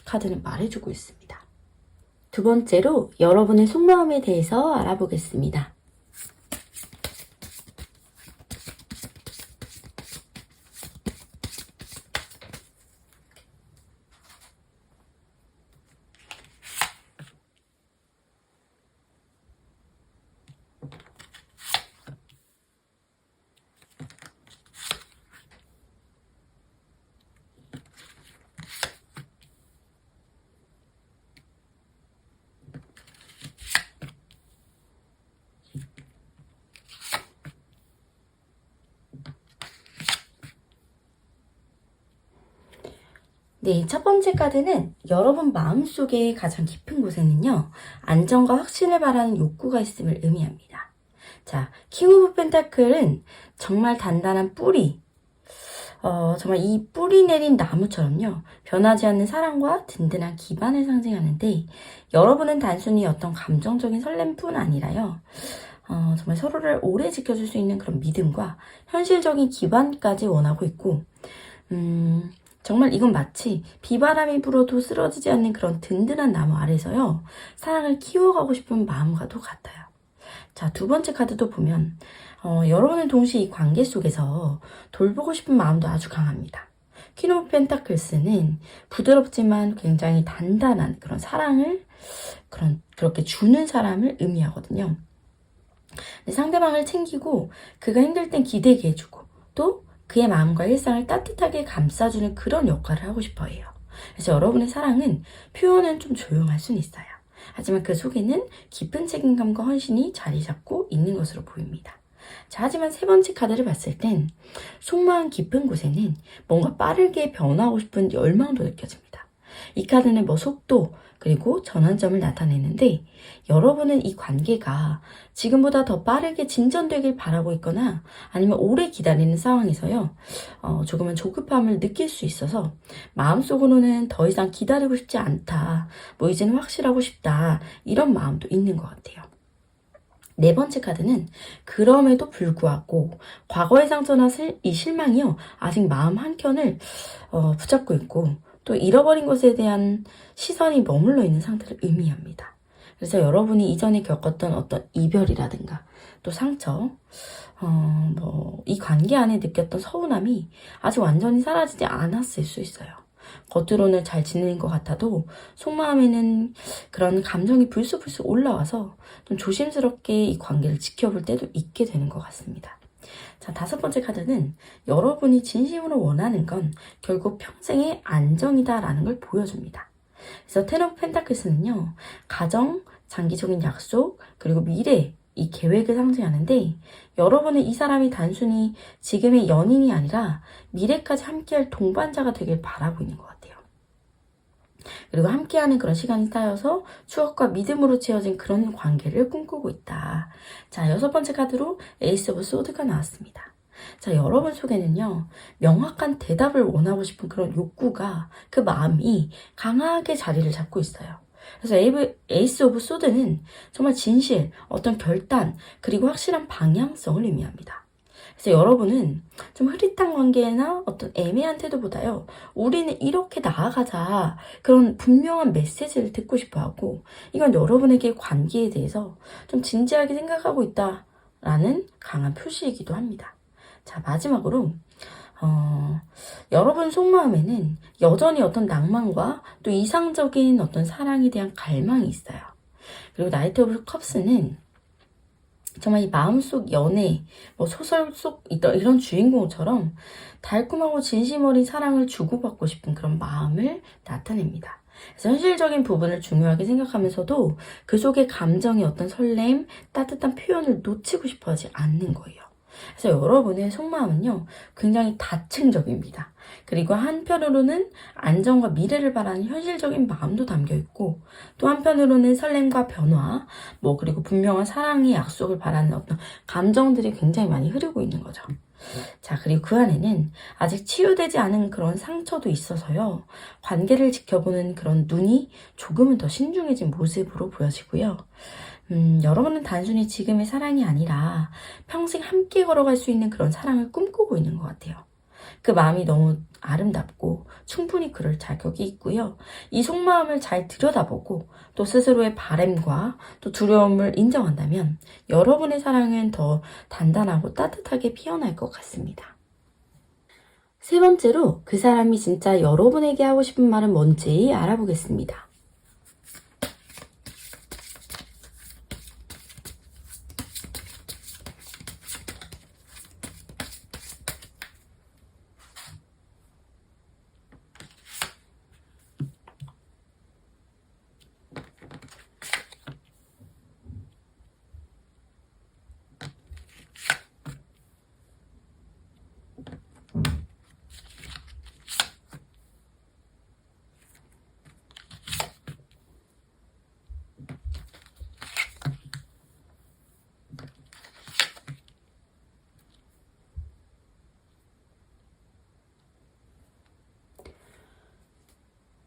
카드는 말해주고 있습니다. 두 번째로 여러분의 속마음에 대해서 알아보겠습니다. 네, 첫 번째 카드는 여러분 마음속의 가장 깊은 곳에는요, 안정과 확신을 바라는 욕구가 있음을 의미합니다. 자, 킹 오브 펜타클은 정말 단단한 뿌리, 정말 이 뿌리 내린 나무처럼요, 변하지 않는 사랑과 든든한 기반을 상징하는데, 여러분은 단순히 어떤 감정적인 설렘뿐 아니라요, 정말 서로를 오래 지켜줄 수 있는 그런 믿음과 현실적인 기반까지 원하고 있고, 정말 이건 마치 비바람이 불어도 쓰러지지 않는 그런 든든한 나무 아래서요, 사랑을 키워가고 싶은 마음과도 같아요. 자, 두 번째 카드도 보면 여러분은 동시에 이 관계 속에서 돌보고 싶은 마음도 아주 강합니다. 퀸 오브 펜타클스는 부드럽지만 굉장히 단단한 그런 사랑을 그렇게 주는 사람을 의미하거든요. 상대방을 챙기고 그가 힘들 땐 기대게 해주고 또 그의 마음과 일상을 따뜻하게 감싸주는 그런 역할을 하고 싶어 해요. 그래서 여러분의 사랑은 표현은 좀 조용할 수는 있어요. 하지만 그 속에는 깊은 책임감과 헌신이 자리 잡고 있는 것으로 보입니다. 자, 하지만 세 번째 카드를 봤을 땐 속마음 깊은 곳에는 뭔가 빠르게 변화하고 싶은 열망도 느껴집니다. 이 카드는 속도 그리고 전환점을 나타내는데, 여러분은 이 관계가 지금보다 더 빠르게 진전되길 바라고 있거나 아니면 오래 기다리는 상황에서요, 조금은 조급함을 느낄 수 있어서 마음속으로는 더 이상 기다리고 싶지 않다, 이제는 확실하고 싶다, 이런 마음도 있는 것 같아요. 네 번째 카드는 그럼에도 불구하고 과거의 상처나 이 실망이요, 아직 마음 한켠을 붙잡고 있고 또 잃어버린 것에 대한 시선이 머물러 있는 상태를 의미합니다. 그래서 여러분이 이전에 겪었던 어떤 이별이라든가 또 상처, 이 관계 안에 느꼈던 서운함이 아직 완전히 사라지지 않았을 수 있어요. 겉으로는 잘 지내는 것 같아도 속마음에는 그런 감정이 불쑥불쑥 올라와서 좀 조심스럽게 이 관계를 지켜볼 때도 있게 되는 것 같습니다. 자, 다섯 번째 카드는 여러분이 진심으로 원하는 건 결국 평생의 안정이다라는 걸 보여줍니다. 그래서 텐 오브 펜타클스는요, 가정, 장기적인 약속, 그리고 미래, 이 계획을 상징하는데, 여러분은 이 사람이 단순히 지금의 연인이 아니라 미래까지 함께할 동반자가 되길 바라고 있는 것 같아요. 그리고 함께하는 그런 시간이 쌓여서 추억과 믿음으로 채워진 그런 관계를 꿈꾸고 있다. 자, 여섯 번째 카드로 에이스 오브 소드가 나왔습니다. 자, 여러분 속에는요, 명확한 대답을 원하고 싶은 그런 욕구가, 그 마음이 강하게 자리를 잡고 있어요. 그래서 에이스 오브 소드는 정말 진실, 어떤 결단, 그리고 확실한 방향성을 의미합니다. 그래서 여러분은 좀 흐릿한 관계나 어떤 애매한 태도보다요, 우리는 이렇게 나아가자, 그런 분명한 메시지를 듣고 싶어 하고, 이건 여러분에게 관계에 대해서 좀 진지하게 생각하고 있다라는 강한 표시이기도 합니다. 자, 마지막으로 여러분 속마음에는 여전히 어떤 낭만과 또 이상적인 어떤 사랑에 대한 갈망이 있어요. 그리고 나이트 오브 컵스는 정말 이 마음속 연애, 뭐 소설 속 이런 주인공처럼 달콤하고 진심 어린 사랑을 주고받고 싶은 그런 마음을 나타냅니다. 그래서 현실적인 부분을 중요하게 생각하면서도 그 속의 감정의 어떤 설렘, 따뜻한 표현을 놓치고 싶어 하지 않는 거예요. 그래서 여러분의 속마음은요, 굉장히 다층적입니다. 그리고 한편으로는 안정과 미래를 바라는 현실적인 마음도 담겨 있고, 또 한편으로는 설렘과 변화, 그리고 분명한 사랑의 약속을 바라는 어떤 감정들이 굉장히 많이 흐르고 있는 거죠. 자, 그리고 그 안에는 아직 치유되지 않은 그런 상처도 있어서요, 관계를 지켜보는 그런 눈이 조금은 더 신중해진 모습으로 보여지고요. 여러분은 단순히 지금의 사랑이 아니라 평생 함께 걸어갈 수 있는 그런 사랑을 꿈꾸고 있는 것 같아요. 그 마음이 너무 아름답고 충분히 그럴 자격이 있고요. 이 속마음을 잘 들여다보고 또 스스로의 바램과 또 두려움을 인정한다면 여러분의 사랑은 더 단단하고 따뜻하게 피어날 것 같습니다. 세 번째로 그 사람이 진짜 여러분에게 하고 싶은 말은 뭔지 알아보겠습니다.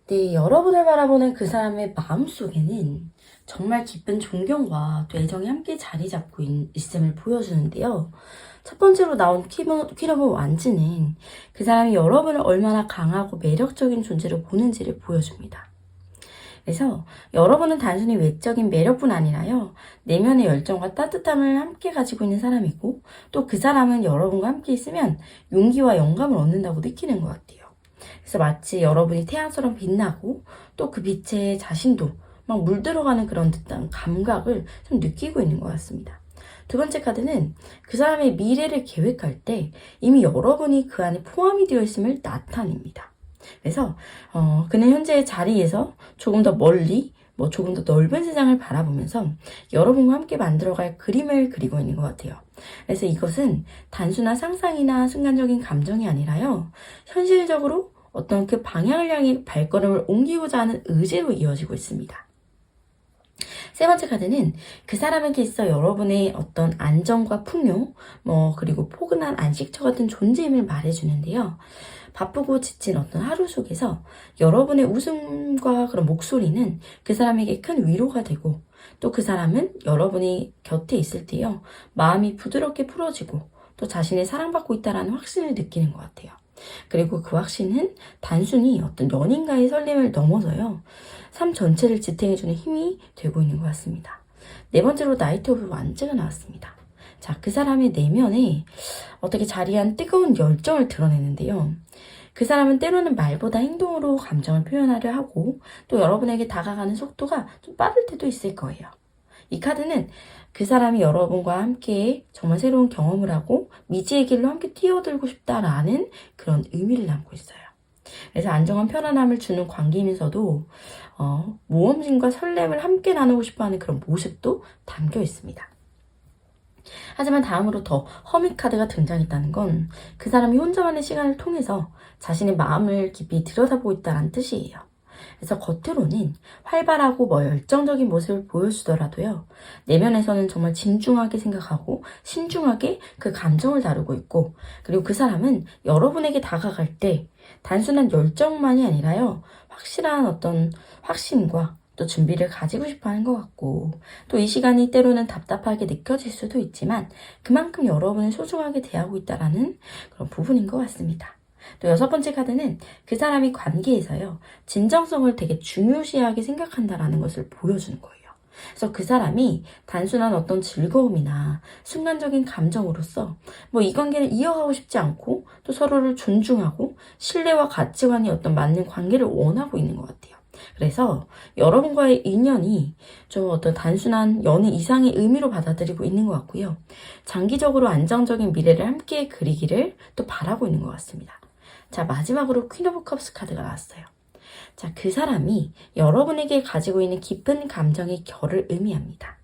네, 여러분을 바라보는 그 사람의 마음속에는 정말 깊은 존경과 또 애정이 함께 자리 잡고 있음을 보여주는데요. 첫 번째로 나온 퀸오브 완즈는 그 사람이 여러분을 얼마나 강하고 매력적인 존재로 보는지를 보여줍니다. 그래서 여러분은 단순히 외적인 매력뿐 아니라요, 내면의 열정과 따뜻함을 함께 가지고 있는 사람이고, 또 그 사람은 여러분과 함께 있으면 용기와 영감을 얻는다고 느끼는 것 같아요. 그래서 마치 여러분이 태양처럼 빛나고 또 그 빛에 자신도 막 물들어가는 그런 듯한 감각을 좀 느끼고 있는 것 같습니다. 두 번째 카드는 그 사람의 미래를 계획할 때 이미 여러분이 그 안에 포함이 되어 있음을 나타냅니다. 그래서 그는 현재의 자리에서 조금 더 멀리 조금 더 넓은 세상을 바라보면서 여러분과 함께 만들어갈 그림을 그리고 있는 것 같아요. 그래서 이것은 단순한 상상이나 순간적인 감정이 아니라요, 현실적으로 어떤 그 방향을 향해 발걸음을 옮기고자 하는 의지로 이어지고 있습니다. 세 번째 카드는 그 사람에게 있어 여러분의 어떤 안정과 풍요, 그리고 포근한 안식처 같은 존재임을 말해주는데요. 바쁘고 지친 어떤 하루 속에서 여러분의 웃음과 그런 목소리는 그 사람에게 큰 위로가 되고, 또 그 사람은 여러분이 곁에 있을 때요, 마음이 부드럽게 풀어지고 또 자신의 사랑받고 있다는 확신을 느끼는 것 같아요. 그리고 그 확신은 단순히 어떤 연인과의 설렘을 넘어서요, 삶 전체를 지탱해주는 힘이 되고 있는 것 같습니다. 네 번째로 나이트 오브 완즈가 나왔습니다. 자, 그 사람의 내면에 어떻게 자리한 뜨거운 열정을 드러내는데요. 그 사람은 때로는 말보다 행동으로 감정을 표현하려 하고, 또 여러분에게 다가가는 속도가 좀 빠를 때도 있을 거예요. 이 카드는 그 사람이 여러분과 함께 정말 새로운 경험을 하고 미지의 길로 함께 뛰어들고 싶다라는 그런 의미를 담고 있어요. 그래서 안정한 편안함을 주는 관계이면서도 모험심과 설렘을 함께 나누고 싶어하는 그런 모습도 담겨 있습니다. 하지만 다음으로 더 허밋 카드가 등장했다는 건 그 사람이 혼자만의 시간을 통해서 자신의 마음을 깊이 들여다보고 있다는 뜻이에요. 그래서 겉으로는 활발하고 열정적인 모습을 보여주더라도요. 내면에서는 정말 진중하게 생각하고 신중하게 그 감정을 다루고 있고, 그리고 그 사람은 여러분에게 다가갈 때 단순한 열정만이 아니라요. 확실한 어떤 확신과 또 준비를 가지고 싶어 하는 것 같고, 또 이 시간이 때로는 답답하게 느껴질 수도 있지만 그만큼 여러분을 소중하게 대하고 있다라는 그런 부분인 것 같습니다. 또 6번째 카드는 그 사람이 관계에서요, 진정성을 되게 중요시하게 생각한다라는 것을 보여주는 거예요. 그래서 그 사람이 단순한 어떤 즐거움이나 순간적인 감정으로서 이 관계를 이어가고 싶지 않고 또 서로를 존중하고 신뢰와 가치관이 어떤 맞는 관계를 원하고 있는 것 같아요. 그래서 여러분과의 인연이 좀 어떤 단순한 연애 이상의 의미로 받아들이고 있는 것 같고요. 장기적으로 안정적인 미래를 함께 그리기를 또 바라고 있는 것 같습니다. 자, 마지막으로 퀸 오브 컵스 카드가 나왔어요. 자, 그 사람이 여러분에게 가지고 있는 깊은 감정의 결을 의미합니다.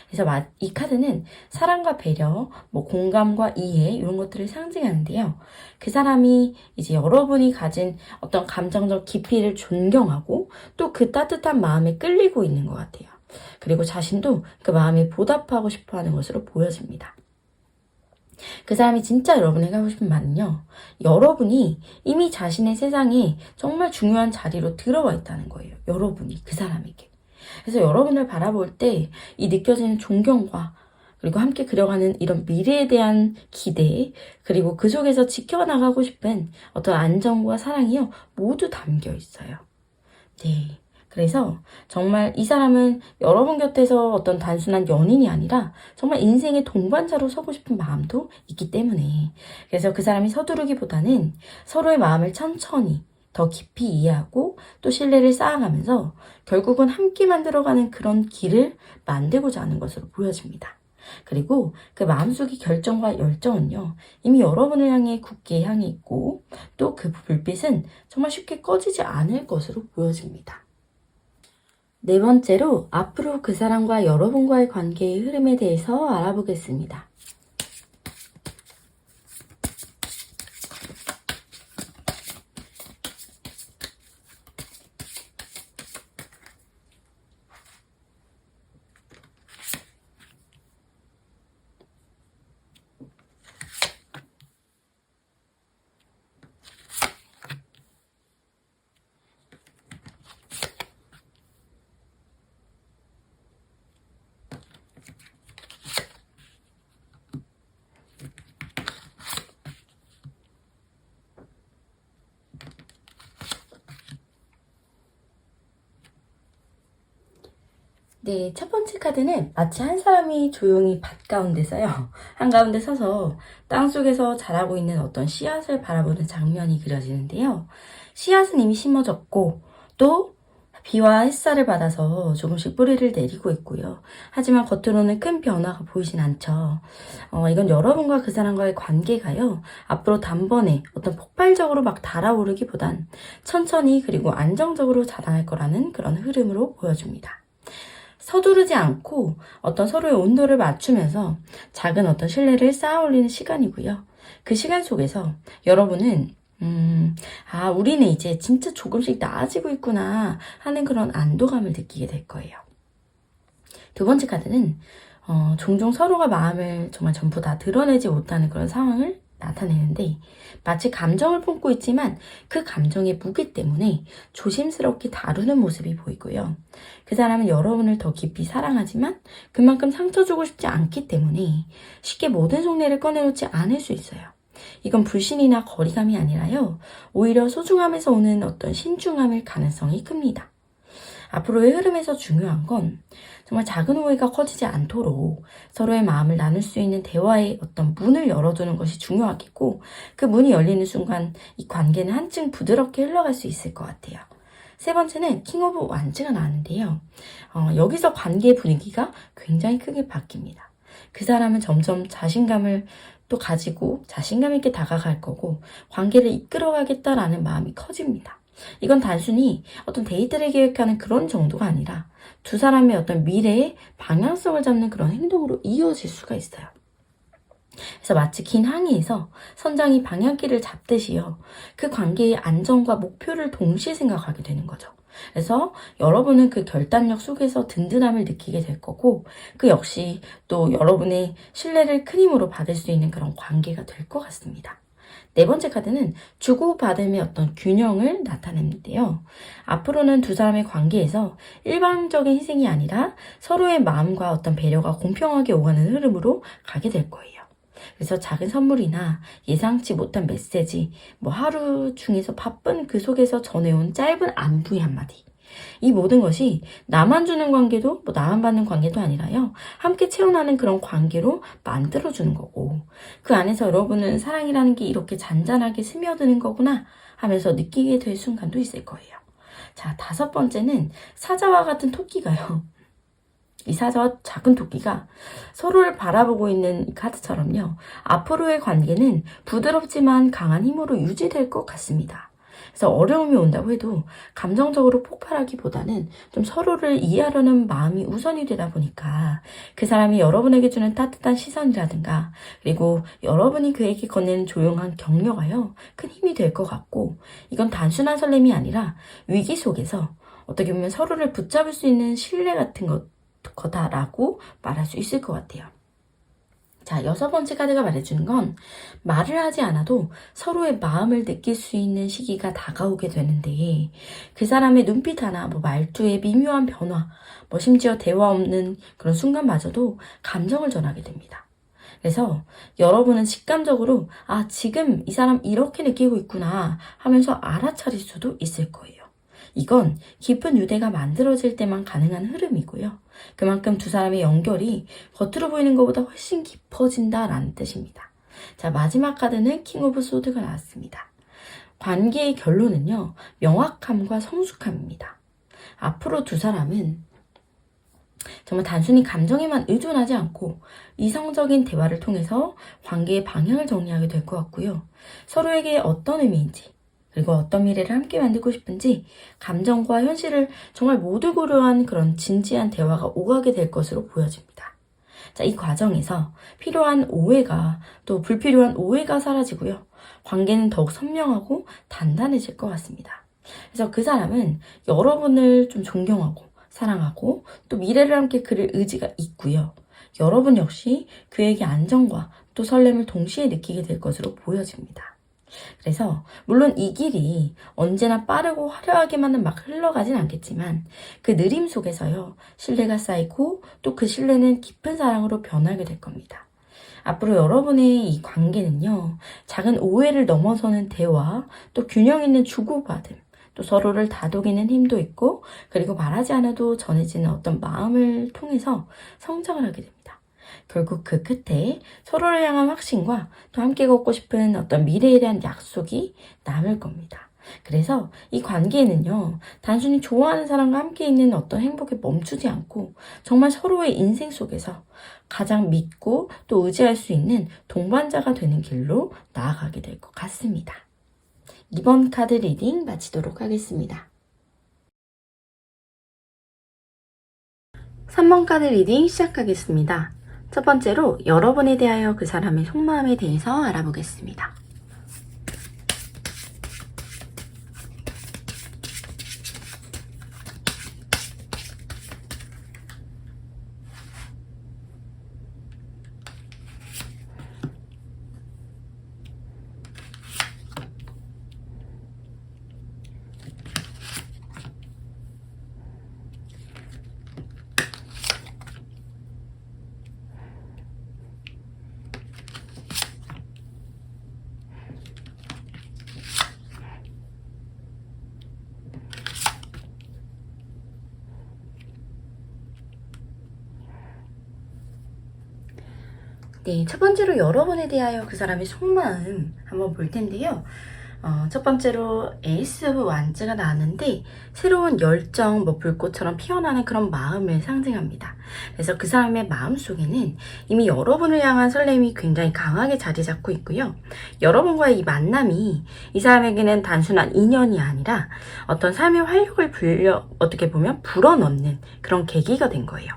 그래서 이 카드는 사랑과 배려, 공감과 이해 이런 것들을 상징하는데요. 그 사람이 이제 여러분이 가진 어떤 감정적 깊이를 존경하고 또 그 따뜻한 마음에 끌리고 있는 것 같아요. 그리고 자신도 그 마음에 보답하고 싶어 하는 것으로 보여집니다. 그 사람이 진짜 여러분에게 하고 싶은 말은요, 여러분이 이미 자신의 세상에 정말 중요한 자리로 들어와 있다는 거예요. 여러분이 그 사람에게. 그래서 여러분을 바라볼 때 이 느껴지는 존경과 그리고 함께 그려가는 이런 미래에 대한 기대, 그리고 그 속에서 지켜나가고 싶은 어떤 안정과 사랑이요, 모두 담겨 있어요. 네. 그래서 정말 이 사람은 여러분 곁에서 어떤 단순한 연인이 아니라 정말 인생의 동반자로 서고 싶은 마음도 있기 때문에, 그래서 그 사람이 서두르기보다는 서로의 마음을 천천히 더 깊이 이해하고 또 신뢰를 쌓아가면서 결국은 함께 만들어가는 그런 길을 만들고자 하는 것으로 보여집니다. 그리고 그 마음속의 결정과 열정은요, 이미 여러분을 향해 굳게 향해 있고 또 그 불빛은 정말 쉽게 꺼지지 않을 것으로 보여집니다. 4번째로 앞으로 그 사람과 여러분과의 관계의 흐름에 대해서 알아보겠습니다. 네, 첫 번째 카드는 마치 한 사람이 조용히 밭 가운데서요, 한가운데 서서 땅속에서 자라고 있는 어떤 씨앗을 바라보는 장면이 그려지는데요. 씨앗은 이미 심어졌고 또 비와 햇살을 받아서 조금씩 뿌리를 내리고 있고요. 하지만 겉으로는 큰 변화가 보이진 않죠. 이건 여러분과 그 사람과의 관계가요, 앞으로 단번에 어떤 폭발적으로 막 달아오르기보단 천천히 그리고 안정적으로 자라날 거라는 그런 흐름으로 보여줍니다. 서두르지 않고 어떤 서로의 온도를 맞추면서 작은 어떤 신뢰를 쌓아 올리는 시간이고요. 그 시간 속에서 여러분은 우리는 이제 진짜 조금씩 나아지고 있구나 하는 그런 안도감을 느끼게 될 거예요. 2번째 카드는 종종 서로가 마음을 정말 전부 다 드러내지 못하는 그런 상황을 나타내는데, 마치 감정을 품고 있지만 그 감정의 무게 때문에 조심스럽게 다루는 모습이 보이고요. 그 사람은 여러분을 더 깊이 사랑하지만 그만큼 상처 주고 싶지 않기 때문에 쉽게 모든 속내를 꺼내놓지 않을 수 있어요. 이건 불신이나 거리감이 아니라요, 오히려 소중함에서 오는 어떤 신중함일 가능성이 큽니다. 앞으로의 흐름에서 중요한 건 정말 작은 오해가 커지지 않도록 서로의 마음을 나눌 수 있는 대화의 어떤 문을 열어두는 것이 중요하겠고, 그 문이 열리는 순간 이 관계는 한층 부드럽게 흘러갈 수 있을 것 같아요. 3번째는 킹 오브 완즈가 나왔는데요. 여기서 관계의 분위기가 굉장히 크게 바뀝니다. 그 사람은 점점 자신감을 또 가지고 자신감 있게 다가갈 거고 관계를 이끌어가겠다라는 마음이 커집니다. 이건 단순히 어떤 데이트를 계획하는 그런 정도가 아니라 두 사람의 어떤 미래의 방향성을 잡는 그런 행동으로 이어질 수가 있어요. 그래서 마치 긴 항해에서 선장이 방향키를 잡듯이요, 그 관계의 안정과 목표를 동시에 생각하게 되는 거죠. 그래서 여러분은 그 결단력 속에서 든든함을 느끼게 될 거고, 그 역시 또 여러분의 신뢰를 큰 힘으로 받을 수 있는 그런 관계가 될 것 같습니다. 네 번째 카드는 주고받음의 어떤 균형을 나타내는데요. 앞으로는 두 사람의 관계에서 일방적인 희생이 아니라 서로의 마음과 어떤 배려가 공평하게 오가는 흐름으로 가게 될 거예요. 그래서 작은 선물이나 예상치 못한 메시지, 하루 중에서 바쁜 그 속에서 전해온 짧은 안부의 한마디. 이 모든 것이 나만 주는 관계도 나만 받는 관계도 아니라요. 함께 채워나는 그런 관계로 만들어주는 거고, 그 안에서 여러분은 사랑이라는 게 이렇게 잔잔하게 스며드는 거구나 하면서 느끼게 될 순간도 있을 거예요. 자, 다섯 번째는 사자와 같은 토끼가요. 이 사자와 작은 토끼가 서로를 바라보고 있는 카드처럼요. 앞으로의 관계는 부드럽지만 강한 힘으로 유지될 것 같습니다. 그래서 어려움이 온다고 해도 감정적으로 폭발하기보다는 좀 서로를 이해하려는 마음이 우선이 되다 보니까 그 사람이 여러분에게 주는 따뜻한 시선이라든가, 그리고 여러분이 그에게 건네는 조용한 격려가요, 큰 힘이 될 것 같고, 이건 단순한 설렘이 아니라 위기 속에서 어떻게 보면 서로를 붙잡을 수 있는 신뢰 같은 거다라고 말할 수 있을 것 같아요. 자, 여섯 번째 카드가 말해주는 건 말을 하지 않아도 서로의 마음을 느낄 수 있는 시기가 다가오게 되는데, 그 사람의 눈빛 하나, 말투의 미묘한 변화, 심지어 대화 없는 그런 순간마저도 감정을 전하게 됩니다. 그래서 여러분은 직감적으로 지금 이 사람 이렇게 느끼고 있구나 하면서 알아차릴 수도 있을 거예요. 이건 깊은 유대가 만들어질 때만 가능한 흐름이고요. 그만큼 두 사람의 연결이 겉으로 보이는 것보다 훨씬 깊어진다라는 뜻입니다. 자, 마지막 카드는 킹 오브 소드가 나왔습니다. 관계의 결론은요, 명확함과 성숙함입니다. 앞으로 두 사람은 정말 단순히 감정에만 의존하지 않고 이성적인 대화를 통해서 관계의 방향을 정리하게 될 것 같고요. 서로에게 어떤 의미인지, 그리고 어떤 미래를 함께 만들고 싶은지 감정과 현실을 정말 모두 고려한 그런 진지한 대화가 오가게 될 것으로 보여집니다. 자, 이 과정에서 필요한 오해가, 또 불필요한 오해가 사라지고요. 관계는 더욱 선명하고 단단해질 것 같습니다. 그래서 그 사람은 여러분을 좀 존경하고 사랑하고 또 미래를 함께 그릴 의지가 있고요. 여러분 역시 그에게 안정과 또 설렘을 동시에 느끼게 될 것으로 보여집니다. 그래서 물론 이 길이 언제나 빠르고 화려하게만은 막 흘러가진 않겠지만, 그 느림 속에서요, 신뢰가 쌓이고 또 그 신뢰는 깊은 사랑으로 변하게 될 겁니다. 앞으로 여러분의 이 관계는요, 작은 오해를 넘어서는 대화, 또 균형 있는 주고받음, 또 서로를 다독이는 힘도 있고, 그리고 말하지 않아도 전해지는 어떤 마음을 통해서 성장을 하게 됩니다. 결국 그 끝에 서로를 향한 확신과 또 함께 걷고 싶은 어떤 미래에 대한 약속이 남을 겁니다. 그래서 이 관계에는요, 단순히 좋아하는 사람과 함께 있는 어떤 행복에 멈추지 않고 정말 서로의 인생 속에서 가장 믿고 또 의지할 수 있는 동반자가 되는 길로 나아가게 될 것 같습니다. 이번 카드 리딩 마치도록 하겠습니다. 3번 카드 리딩 시작하겠습니다. 첫 번째로 여러분에 대하여 그 사람의 속마음에 대해서 알아보겠습니다. 네, 첫 번째로 여러분에 대하여 그 사람의 속마음 한번 볼 텐데요. 첫 번째로 에이스 오브 완즈가 나왔는데, 새로운 열정, 불꽃처럼 피어나는 그런 마음을 상징합니다. 그래서 그 사람의 마음 속에는 이미 여러분을 향한 설렘이 굉장히 강하게 자리 잡고 있고요. 여러분과의 이 만남이 이 사람에게는 단순한 인연이 아니라 어떤 삶의 활력을 어떻게 보면 불어넣는 그런 계기가 된 거예요.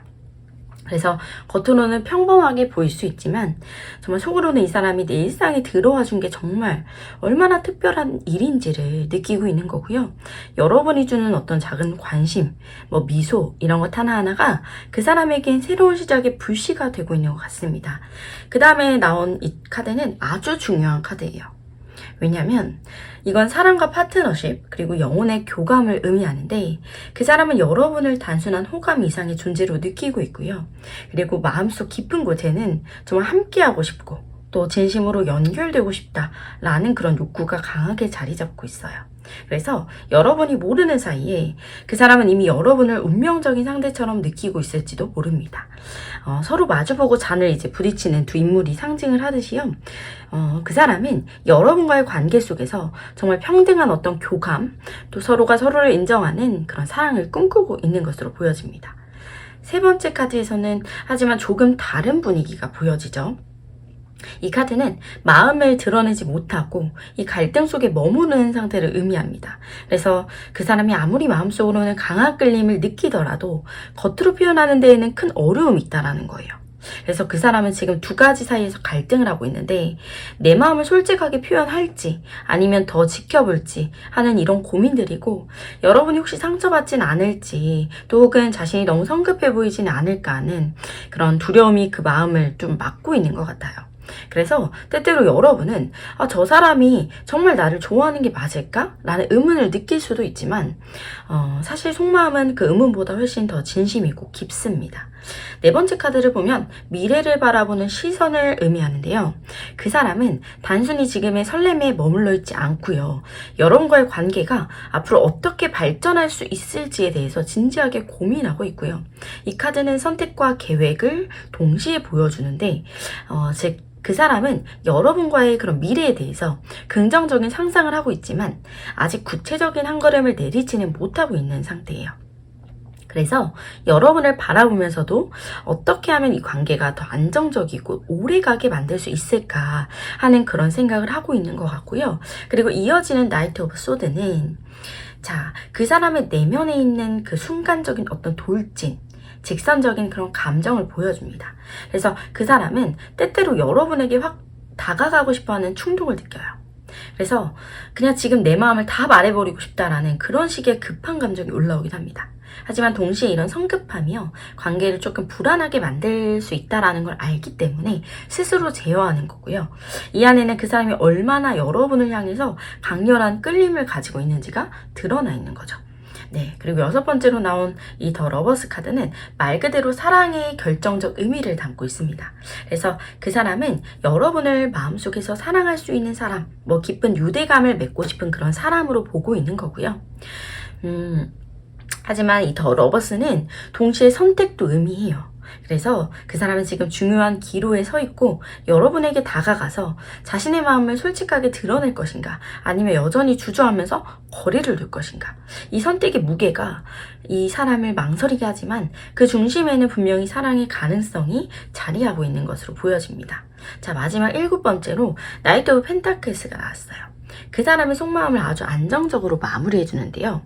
그래서 겉으로는 평범하게 보일 수 있지만 정말 속으로는 이 사람이 내 일상에 들어와 준 게 정말 얼마나 특별한 일인지를 느끼고 있는 거고요. 여러분이 주는 어떤 작은 관심, 뭐 미소 이런 것 하나하나가 그 사람에겐 새로운 시작의 불씨가 되고 있는 것 같습니다. 그 다음에 나온 이 카드는 아주 중요한 카드예요. 왜냐면 이건 사랑과 파트너십 그리고 영혼의 교감을 의미하는데 그 사람은 여러분을 단순한 호감 이상의 존재로 느끼고 있고요. 그리고 마음속 깊은 곳에는 정말 함께하고 싶고 또 진심으로 연결되고 싶다라는 그런 욕구가 강하게 자리 잡고 있어요. 그래서 여러분이 모르는 사이에 그 사람은 이미 여러분을 운명적인 상대처럼 느끼고 있을지도 모릅니다. 서로 마주보고 잔을 이제 부딪히는 두 인물이 상징을 하듯이요. 그 사람은 여러분과의 관계 속에서 정말 평등한 어떤 교감, 또 서로가 서로를 인정하는 그런 사랑을 꿈꾸고 있는 것으로 보여집니다. 세 번째 카드에서는 하지만 조금 다른 분위기가 보여지죠. 이 카드는 마음을 드러내지 못하고 이 갈등 속에 머무르는 상태를 의미합니다. 그래서 그 사람이 아무리 마음속으로는 강한 끌림을 느끼더라도 겉으로 표현하는 데에는 큰 어려움이 있다는 거예요. 그래서 그 사람은 지금 두 가지 사이에서 갈등을 하고 있는데 내 마음을 솔직하게 표현할지 아니면 더 지켜볼지 하는 이런 고민들이고 여러분이 혹시 상처받진 않을지 또 혹은 자신이 너무 성급해 보이지는 않을까 하는 그런 두려움이 그 마음을 좀 막고 있는 것 같아요. 그래서 때때로 여러분은 저 사람이 정말 나를 좋아하는 게 맞을까? 라는 의문을 느낄 수도 있지만 사실 속마음은 그 의문보다 훨씬 더 진심이고 깊습니다. 네 번째 카드를 보면 미래를 바라보는 시선을 의미하는데요. 그 사람은 단순히 지금의 설렘에 머물러 있지 않고요. 여러분과의 관계가 앞으로 어떻게 발전할 수 있을지에 대해서 진지하게 고민하고 있고요. 이 카드는 선택과 계획을 동시에 보여주는데 즉 그 사람은 여러분과의 그런 미래에 대해서 긍정적인 상상을 하고 있지만 아직 구체적인 한 걸음을 내딛지는 못하고 있는 상태예요. 그래서 여러분을 바라보면서도 어떻게 하면 이 관계가 더 안정적이고 오래가게 만들 수 있을까 하는 그런 생각을 하고 있는 것 같고요. 그리고 이어지는 나이트 오브 소드는 그 사람의 내면에 있는 그 순간적인 어떤 돌진, 직선적인 그런 감정을 보여줍니다. 그래서 그 사람은 때때로 여러분에게 확 다가가고 싶어하는 충동을 느껴요. 그래서 그냥 지금 내 마음을 다 말해버리고 싶다라는 그런 식의 급한 감정이 올라오긴 합니다. 하지만 동시에 이런 성급함이요, 관계를 조금 불안하게 만들 수 있다라는 걸 알기 때문에 스스로 제어하는 거고요. 이 안에는 그 사람이 얼마나 여러분을 향해서 강렬한 끌림을 가지고 있는지가 드러나 있는 거죠. 네, 그리고 여섯 번째로 나온 이 더 러버스 카드는 말 그대로 사랑의 결정적 의미를 담고 있습니다. 그래서 그 사람은 여러분을 마음속에서 사랑할 수 있는 사람, 뭐 깊은 유대감을 맺고 싶은 그런 사람으로 보고 있는 거고요. 하지만 이 더 러버스는 동시에 선택도 의미해요. 그래서 그 사람은 지금 중요한 기로에 서 있고 여러분에게 다가가서 자신의 마음을 솔직하게 드러낼 것인가 아니면 여전히 주저하면서 거리를 둘 것인가. 이 선택의 무게가 이 사람을 망설이게 하지만 그 중심에는 분명히 사랑의 가능성이 자리하고 있는 것으로 보여집니다. 마지막 일곱 번째로 나이트 오브 펜타클스가 나왔어요. 그 사람의 속마음을 아주 안정적으로 마무리해 주는데요.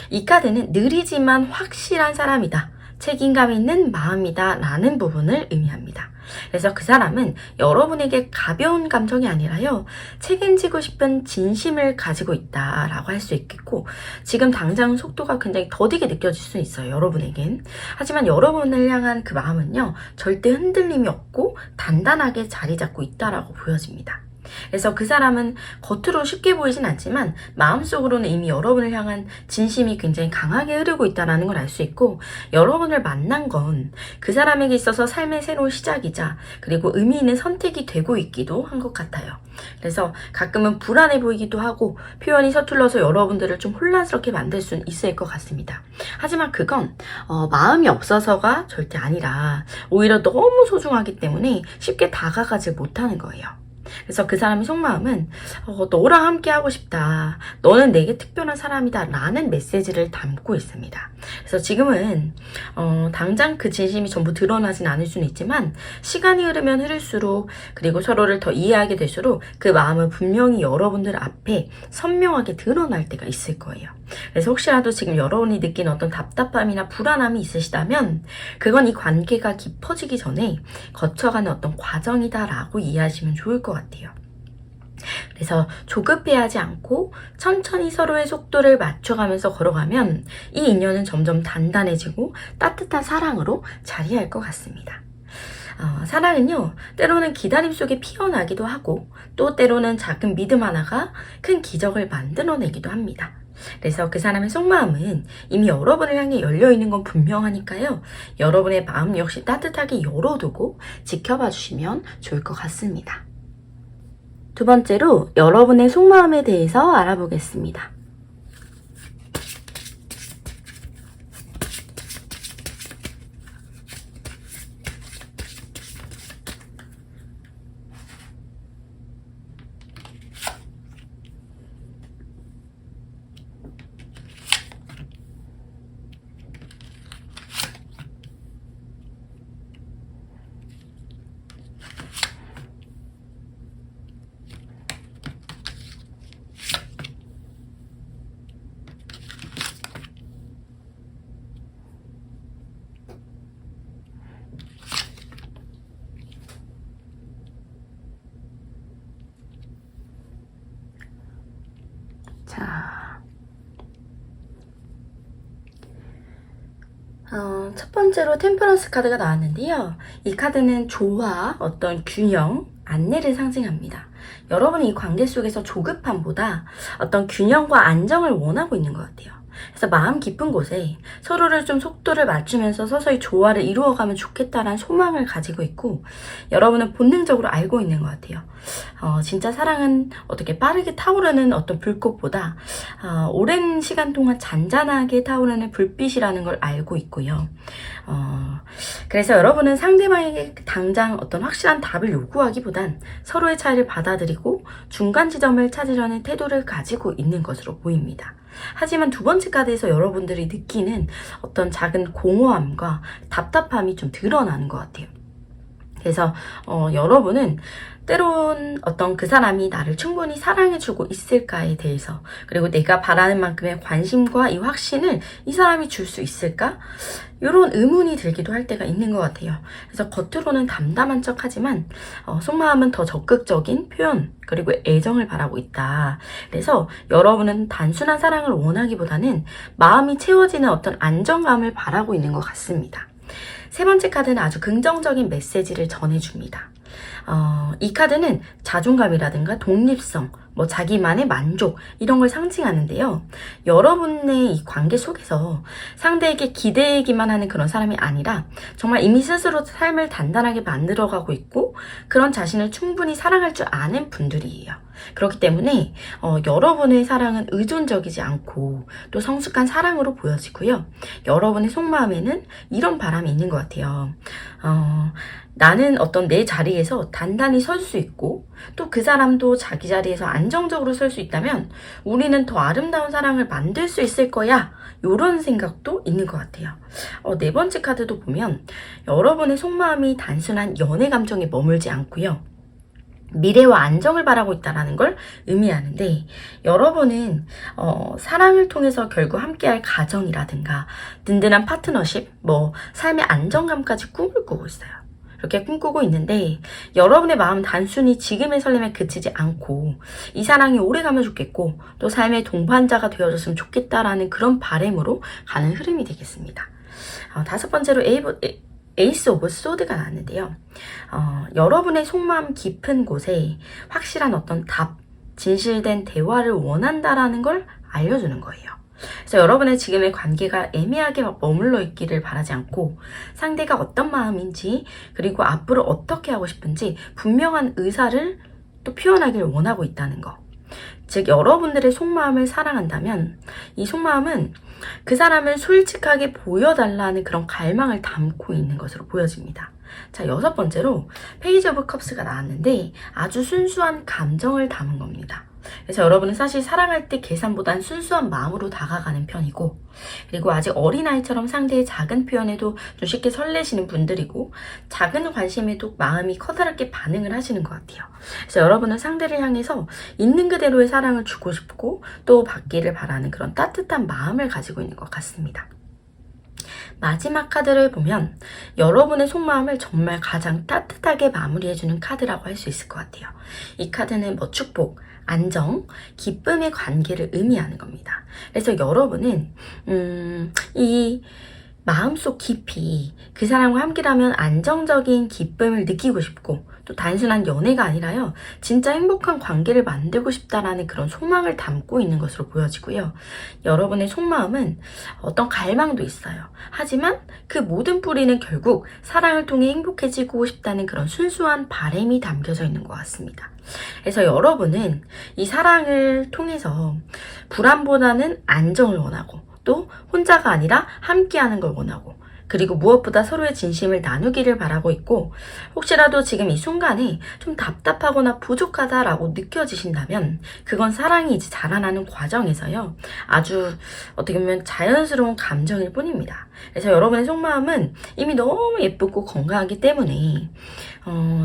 이 카드는 느리지만 확실한 사람이다, 책임감 있는 마음이다 라는 부분을 의미합니다. 그래서 그 사람은 여러분에게 가벼운 감정이 아니라요, 책임지고 싶은 진심을 가지고 있다라고 할 수 있겠고, 지금 당장 속도가 굉장히 더디게 느껴질 수 있어요, 여러분에겐. 하지만 여러분을 향한 그 마음은요, 절대 흔들림이 없고 단단하게 자리 잡고 있다라고 보여집니다. 그래서 그 사람은 겉으로 쉽게 보이진 않지만 마음속으로는 이미 여러분을 향한 진심이 굉장히 강하게 흐르고 있다는 걸 알 수 있고, 여러분을 만난 건 그 사람에게 있어서 삶의 새로운 시작이자 그리고 의미 있는 선택이 되고 있기도 한 것 같아요. 그래서 가끔은 불안해 보이기도 하고 표현이 서툴러서 여러분들을 좀 혼란스럽게 만들 수는 있을 것 같습니다. 하지만 그건 마음이 없어서가 절대 아니라 오히려 너무 소중하기 때문에 쉽게 다가가지 못하는 거예요. 그래서 그 사람의 속마음은 너랑 함께 하고 싶다. 너는 내게 특별한 사람이다. 라는 메시지를 담고 있습니다. 그래서 지금은 당장 그 진심이 전부 드러나진 않을 수는 있지만 시간이 흐르면 흐를수록 그리고 서로를 더 이해하게 될수록 그 마음은 분명히 여러분들 앞에 선명하게 드러날 때가 있을 거예요. 그래서 혹시라도 지금 여러분이 느끼는 어떤 답답함이나 불안함이 있으시다면 그건 이 관계가 깊어지기 전에 거쳐가는 어떤 과정이다라고 이해하시면 좋을 것 같아요. 그래서 조급해하지 않고 천천히 서로의 속도를 맞춰가면서 걸어가면 이 인연은 점점 단단해지고 따뜻한 사랑으로 자리할 것 같습니다. 사랑은요, 때로는 기다림 속에 피어나기도 하고 또 때로는 작은 믿음 하나가 큰 기적을 만들어내기도 합니다. 그래서 그 사람의 속마음은 이미 여러분을 향해 열려있는 건 분명하니까요. 여러분의 마음 역시 따뜻하게 열어두고 지켜봐 주시면 좋을 것 같습니다. 두 번째로 여러분의 속마음에 대해서 알아보겠습니다. 첫 번째로 템퍼런스 카드가 나왔는데요. 이 카드는 조화, 어떤 균형, 안내를 상징합니다. 여러분이 이 관계 속에서 조급함보다 어떤 균형과 안정을 원하고 있는 것 같아요. 그래서 마음 깊은 곳에 서로를 좀 속도를 맞추면서 서서히 조화를 이루어가면 좋겠다라는 소망을 가지고 있고 여러분은 본능적으로 알고 있는 것 같아요. 진짜 사랑은 어떻게 빠르게 타오르는 어떤 불꽃보다 오랜 시간 동안 잔잔하게 타오르는 불빛이라는 걸 알고 있고요. 그래서 여러분은 상대방에게 당장 어떤 확실한 답을 요구하기보단 서로의 차이를 받아들이고 중간 지점을 찾으려는 태도를 가지고 있는 것으로 보입니다. 하지만 두 번째 카드에서 여러분들이 느끼는 어떤 작은 공허함과 답답함이 좀 드러나는 것 같아요. 그래서 여러분은 때론 어떤 그 사람이 나를 충분히 사랑해주고 있을까에 대해서 그리고 내가 바라는 만큼의 관심과 이 확신을 이 사람이 줄 수 있을까? 이런 의문이 들기도 할 때가 있는 것 같아요. 그래서 겉으로는 담담한 척하지만 속마음은 더 적극적인 표현 그리고 애정을 바라고 있다. 그래서 여러분은 단순한 사랑을 원하기보다는 마음이 채워지는 어떤 안정감을 바라고 있는 것 같습니다. 세 번째 카드는 아주 긍정적인 메시지를 전해줍니다. 이 카드는 자존감이라든가 독립성, 자기만의 만족 이런 걸 상징하는데요. 여러분의 이 관계 속에서 상대에게 기대기만 하는 그런 사람이 아니라 정말 이미 스스로 삶을 단단하게 만들어가고 있고 그런 자신을 충분히 사랑할 줄 아는 분들이에요. 그렇기 때문에 여러분의 사랑은 의존적이지 않고 또 성숙한 사랑으로 보여지고요. 여러분의 속마음에는 이런 바람이 있는 것 같아요. 나는 어떤 내 자리에서 단단히 설 수 있고 또 그 사람도 자기 자리에서 안정적으로 설 수 있다면 우리는 더 아름다운 사랑을 만들 수 있을 거야. 이런 생각도 있는 것 같아요. 네 번째 카드도 보면 여러분의 속마음이 단순한 연애 감정에 머물지 않고요. 미래와 안정을 바라고 있다는 걸 의미하는데 여러분은 사랑을 통해서 결국 함께할 가정이라든가 든든한 파트너십, 삶의 안정감까지 꿈을 꾸고 있어요. 이렇게 꿈꾸고 있는데 여러분의 마음은 단순히 지금의 설렘에 그치지 않고 이 사랑이 오래가면 좋겠고 또 삶의 동반자가 되어줬으면 좋겠다라는 그런 바람으로 가는 흐름이 되겠습니다. 다섯 번째로 에이스 오브 소드가 나왔는데요. 여러분의 속마음 깊은 곳에 확실한 어떤 답, 진실된 대화를 원한다라는 걸 알려주는 거예요. 그래서 여러분의 지금의 관계가 애매하게 머물러 있기를 바라지 않고 상대가 어떤 마음인지 그리고 앞으로 어떻게 하고 싶은지 분명한 의사를 또 표현하기를 원하고 있다는 거. 즉 여러분들의 속마음을 사랑한다면 이 속마음은 그 사람을 솔직하게 보여달라는 그런 갈망을 담고 있는 것으로 보여집니다. 자, 여섯 번째로 페이지 오브 컵스가 나왔는데 아주 순수한 감정을 담은 겁니다. 그래서 여러분은 사실 사랑할 때 계산보단 순수한 마음으로 다가가는 편이고, 그리고 아직 어린아이처럼 상대의 작은 표현에도 좀 쉽게 설레시는 분들이고, 작은 관심에도 마음이 커다랗게 반응을 하시는 것 같아요. 그래서 여러분은 상대를 향해서 있는 그대로의 사랑을 주고 싶고 또 받기를 바라는 그런 따뜻한 마음을 가지고 있는 것 같습니다. 마지막 카드를 보면 여러분의 속마음을 정말 가장 따뜻하게 마무리해주는 카드라고 할 수 있을 것 같아요. 이 카드는 축복, 안정, 기쁨의 관계를 의미하는 겁니다. 그래서 여러분은 이 마음속 깊이 그 사람과 함께라면 안정적인 기쁨을 느끼고 싶고, 또 단순한 연애가 아니라요, 진짜 행복한 관계를 만들고 싶다라는 그런 소망을 담고 있는 것으로 보여지고요. 여러분의 속마음은 어떤 갈망도 있어요. 하지만 그 모든 뿌리는 결국 사랑을 통해 행복해지고 싶다는 그런 순수한 바람이 담겨져 있는 것 같습니다. 그래서 여러분은 이 사랑을 통해서 불안보다는 안정을 원하고, 또 혼자가 아니라 함께하는 걸 원하고, 그리고 무엇보다 서로의 진심을 나누기를 바라고 있고, 혹시라도 지금 이 순간에 좀 답답하거나 부족하다라고 느껴지신다면 그건 사랑이 이제 자라나는 과정에서요, 아주 어떻게 보면 자연스러운 감정일 뿐입니다. 그래서 여러분의 속마음은 이미 너무 예쁘고 건강하기 때문에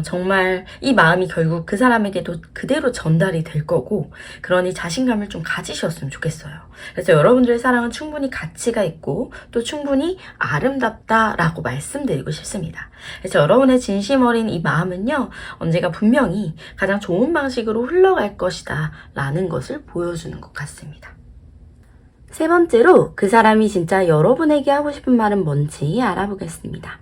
정말 이 마음이 결국 그 사람에게도 그대로 전달이 될 거고, 그러니 자신감을 좀 가지셨으면 좋겠어요. 그래서 여러분들의 사랑은 충분히 가치가 있고 또 충분히 아름답다라고 말씀드리고 싶습니다. 그래서 여러분의 진심 어린 이 마음은요, 언제가 분명히 가장 좋은 방식으로 흘러갈 것이다 라는 것을 보여주는 것 같습니다. 세 번째로 그 사람이 진짜 여러분에게 하고 싶은 말은 뭔지 알아보겠습니다.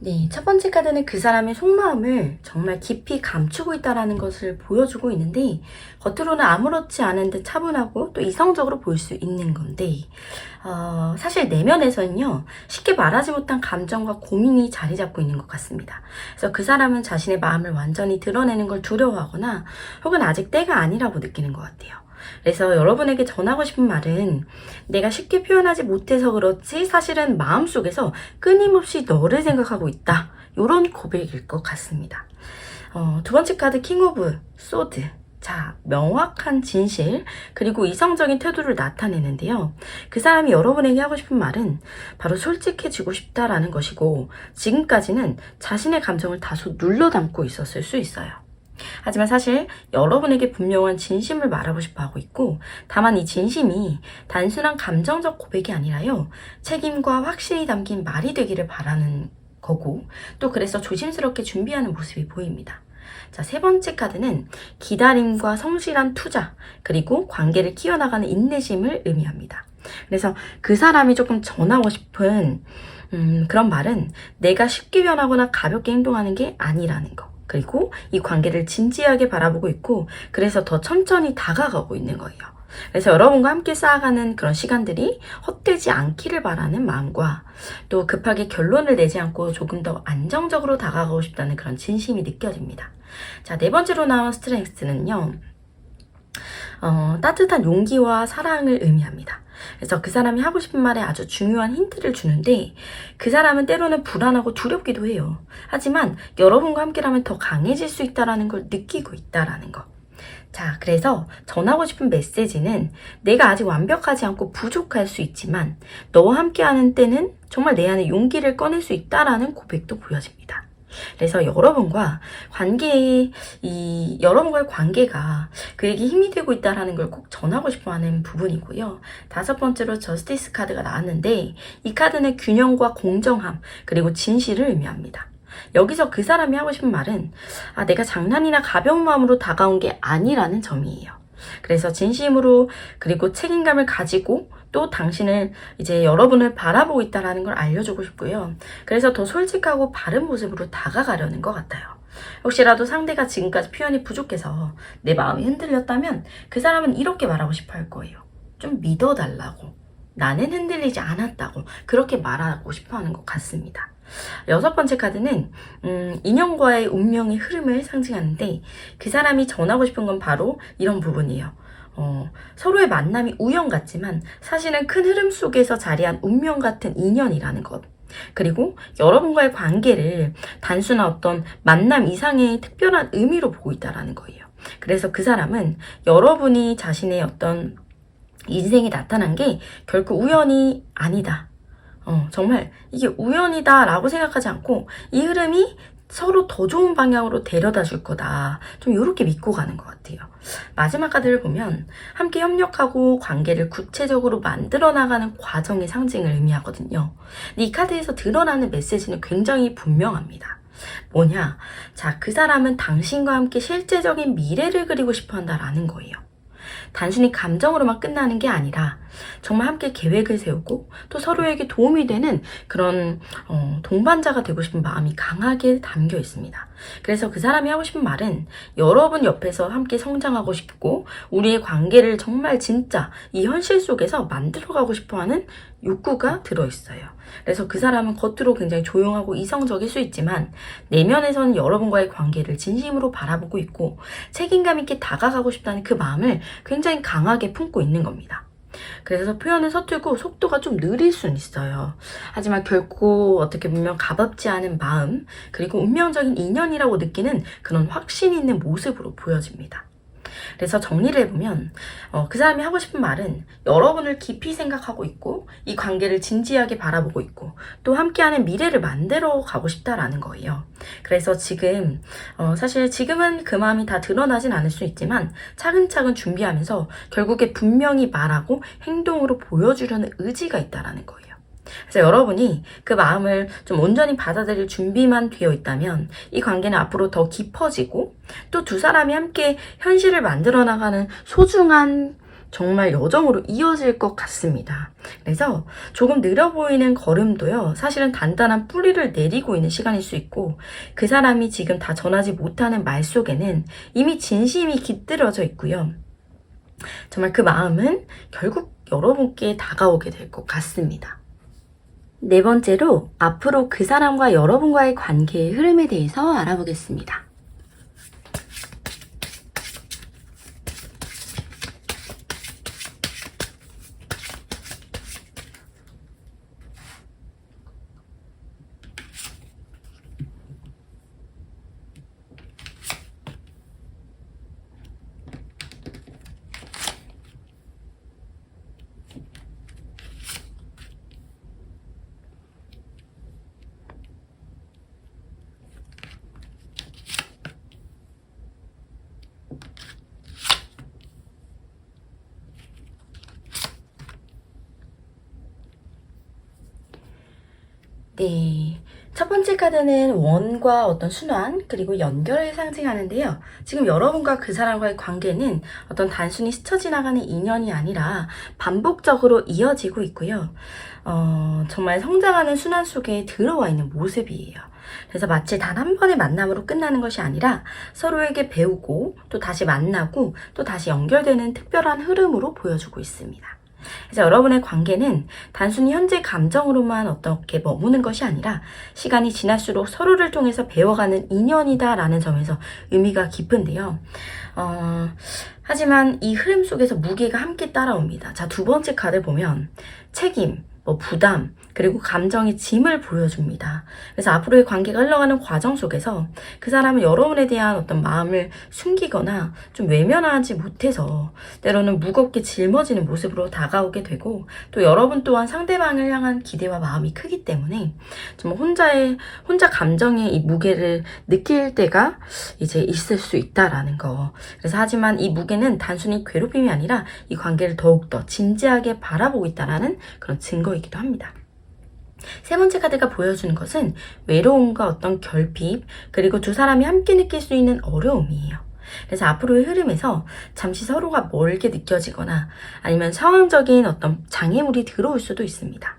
네, 첫 번째 카드는 그 사람의 속마음을 정말 깊이 감추고 있다는 것을 보여주고 있는데, 겉으로는 아무렇지 않은 듯 차분하고 또 이성적으로 보일 수 있는 건데, 사실 내면에서는요, 쉽게 말하지 못한 감정과 고민이 자리 잡고 있는 것 같습니다. 그래서 그 사람은 자신의 마음을 완전히 드러내는 걸 두려워하거나 혹은 아직 때가 아니라고 느끼는 것 같아요. 그래서 여러분에게 전하고 싶은 말은, 내가 쉽게 표현하지 못해서 그렇지 사실은 마음속에서 끊임없이 너를 생각하고 있다, 이런 고백일 것 같습니다. 두 번째 카드 킹 오브 소드. 자, 명확한 진실 그리고 이성적인 태도를 나타내는데요. 그 사람이 여러분에게 하고 싶은 말은 바로 솔직해지고 싶다라는 것이고, 지금까지는 자신의 감정을 다소 눌러 담고 있었을 수 있어요. 하지만 사실 여러분에게 분명한 진심을 말하고 싶어 하고 있고, 다만 이 진심이 단순한 감정적 고백이 아니라요, 책임과 확신이 담긴 말이 되기를 바라는 거고, 또 그래서 조심스럽게 준비하는 모습이 보입니다. 자, 세 번째 카드는 기다림과 성실한 투자, 그리고 관계를 키워나가는 인내심을 의미합니다. 그래서 그 사람이 조금 전하고 싶은 그런 말은 내가 쉽게 변하거나 가볍게 행동하는 게 아니라는 거, 그리고 이 관계를 진지하게 바라보고 있고, 그래서 더 천천히 다가가고 있는 거예요. 그래서 여러분과 함께 쌓아가는 그런 시간들이 헛되지 않기를 바라는 마음과, 또 급하게 결론을 내지 않고 조금 더 안정적으로 다가가고 싶다는 그런 진심이 느껴집니다. 자, 네 번째로 나온 스트렝스는요, 따뜻한 용기와 사랑을 의미합니다. 그래서 그 사람이 하고 싶은 말에 아주 중요한 힌트를 주는데, 그 사람은 때로는 불안하고 두렵기도 해요. 하지만 여러분과 함께라면 더 강해질 수 있다는 걸 느끼고 있다는 거. 자, 그래서 전하고 싶은 메시지는, 내가 아직 완벽하지 않고 부족할 수 있지만 너와 함께하는 때는 정말 내 안에 용기를 꺼낼 수 있다는 고백도 보여집니다. 그래서 여러분과의 관계가 그에게 힘이 되고 있다는 걸 꼭 전하고 싶어 하는 부분이고요. 다섯 번째로 저스티스 카드가 나왔는데, 이 카드는 균형과 공정함 그리고 진실을 의미합니다. 여기서 그 사람이 하고 싶은 말은 내가 장난이나 가벼운 마음으로 다가온 게 아니라는 점이에요. 그래서 진심으로 그리고 책임감을 가지고 또 당신을 이제 여러분을 바라보고 있다는 걸 알려주고 싶고요. 그래서 더 솔직하고 바른 모습으로 다가가려는 것 같아요. 혹시라도 상대가 지금까지 표현이 부족해서 내 마음이 흔들렸다면 그 사람은 이렇게 말하고 싶어 할 거예요. 좀 믿어달라고. 나는 흔들리지 않았다고. 그렇게 말하고 싶어 하는 것 같습니다. 6번째 카드는 인연과의 운명의 흐름을 상징하는데 그 사람이 전하고 싶은 건 바로 이런 부분이에요. 서로의 만남이 우연 같지만 사실은 큰 흐름 속에서 자리한 운명 같은 인연이라는 것. 그리고 여러분과의 관계를 단순한 어떤 만남 이상의 특별한 의미로 보고 있다는 거예요. 그래서 그 사람은 여러분이 자신의 어떤 인생에 나타난 게 결코 우연이 아니다. 정말 이게 우연이다 라고 생각하지 않고 이 흐름이 서로 더 좋은 방향으로 데려다 줄 거다. 좀 이렇게 믿고 가는 것 같아요. 마지막 카드를 보면 함께 협력하고 관계를 구체적으로 만들어 나가는 과정의 상징을 의미하거든요. 근데 이 카드에서 드러나는 메시지는 굉장히 분명합니다. 뭐냐? 자, 그 사람은 당신과 함께 실제적인 미래를 그리고 싶어 한다라는 거예요. 단순히 감정으로만 끝나는 게 아니라 정말 함께 계획을 세우고 또 서로에게 도움이 되는 그런 동반자가 되고 싶은 마음이 강하게 담겨 있습니다. 그래서 그 사람이 하고 싶은 말은 여러분 옆에서 함께 성장하고 싶고 우리의 관계를 정말 진짜 이 현실 속에서 만들어가고 싶어하는 욕구가 들어있어요. 그래서 그 사람은 겉으로 굉장히 조용하고 이성적일 수 있지만 내면에서는 여러분과의 관계를 진심으로 바라보고 있고 책임감 있게 다가가고 싶다는 그 마음을 굉장히 강하게 품고 있는 겁니다. 그래서 표현은 서툴고 속도가 좀 느릴 수는 있어요. 하지만 결코 어떻게 보면 값없지 않은 마음 그리고 운명적인 인연이라고 느끼는 그런 확신 있는 모습으로 보여집니다. 그래서 정리를 해보면 그 사람이 하고 싶은 말은 여러분을 깊이 생각하고 있고 이 관계를 진지하게 바라보고 있고 또 함께하는 미래를 만들어 가고 싶다라는 거예요. 그래서 지금 사실 지금은 그 마음이 다 드러나진 않을 수 있지만 차근차근 준비하면서 결국에 분명히 말하고 행동으로 보여주려는 의지가 있다라는 거예요. 그래서 여러분이 그 마음을 좀 온전히 받아들일 준비만 되어 있다면 이 관계는 앞으로 더 깊어지고 또 두 사람이 함께 현실을 만들어 나가는 소중한 정말 여정으로 이어질 것 같습니다. 그래서 조금 느려 보이는 걸음도요, 사실은 단단한 뿌리를 내리고 있는 시간일 수 있고 그 사람이 지금 다 전하지 못하는 말 속에는 이미 진심이 깃들어져 있고요. 정말 그 마음은 결국 여러분께 다가오게 될 것 같습니다. 4번째로 앞으로 그 사람과 여러분과의 관계의 흐름에 대해서 알아보겠습니다. 네, 첫 번째 카드는 원과 어떤 순환 그리고 연결을 상징하는데요. 지금 여러분과 그 사람과의 관계는 어떤 단순히 스쳐 지나가는 인연이 아니라 반복적으로 이어지고 있고요. 정말 성장하는 순환 속에 들어와 있는 모습이에요. 그래서 마치 단 한 번의 만남으로 끝나는 것이 아니라 서로에게 배우고 또 다시 만나고 또 다시 연결되는 특별한 흐름으로 보여주고 있습니다. 그래서 여러분의 관계는 단순히 현재 감정으로만 어떻게 머무는 것이 아니라 시간이 지날수록 서로를 통해서 배워가는 인연이다라는 점에서 의미가 깊은데요. 하지만 이 흐름 속에서 무게가 함께 따라옵니다. 자, 2번째 카드 보면 책임, 부담, 그리고 감정의 짐을 보여줍니다. 그래서 앞으로의 관계가 흘러가는 과정 속에서 그 사람은 여러분에 대한 어떤 마음을 숨기거나 좀 외면하지 못해서 때로는 무겁게 짊어지는 모습으로 다가오게 되고 또 여러분 또한 상대방을 향한 기대와 마음이 크기 때문에 좀 혼자 감정의 이 무게를 느낄 때가 이제 있을 수 있다라는 거. 그래서 하지만 이 무게는 단순히 괴롭힘이 아니라 이 관계를 더욱더 진지하게 바라보고 있다라는 그런 증거이기도 합니다. 세 번째 카드가 보여주는 것은 외로움과 어떤 결핍, 그리고 두 사람이 함께 느낄 수 있는 어려움이에요. 그래서 앞으로의 흐름에서 잠시 서로가 멀게 느껴지거나 아니면 상황적인 어떤 장애물이 들어올 수도 있습니다.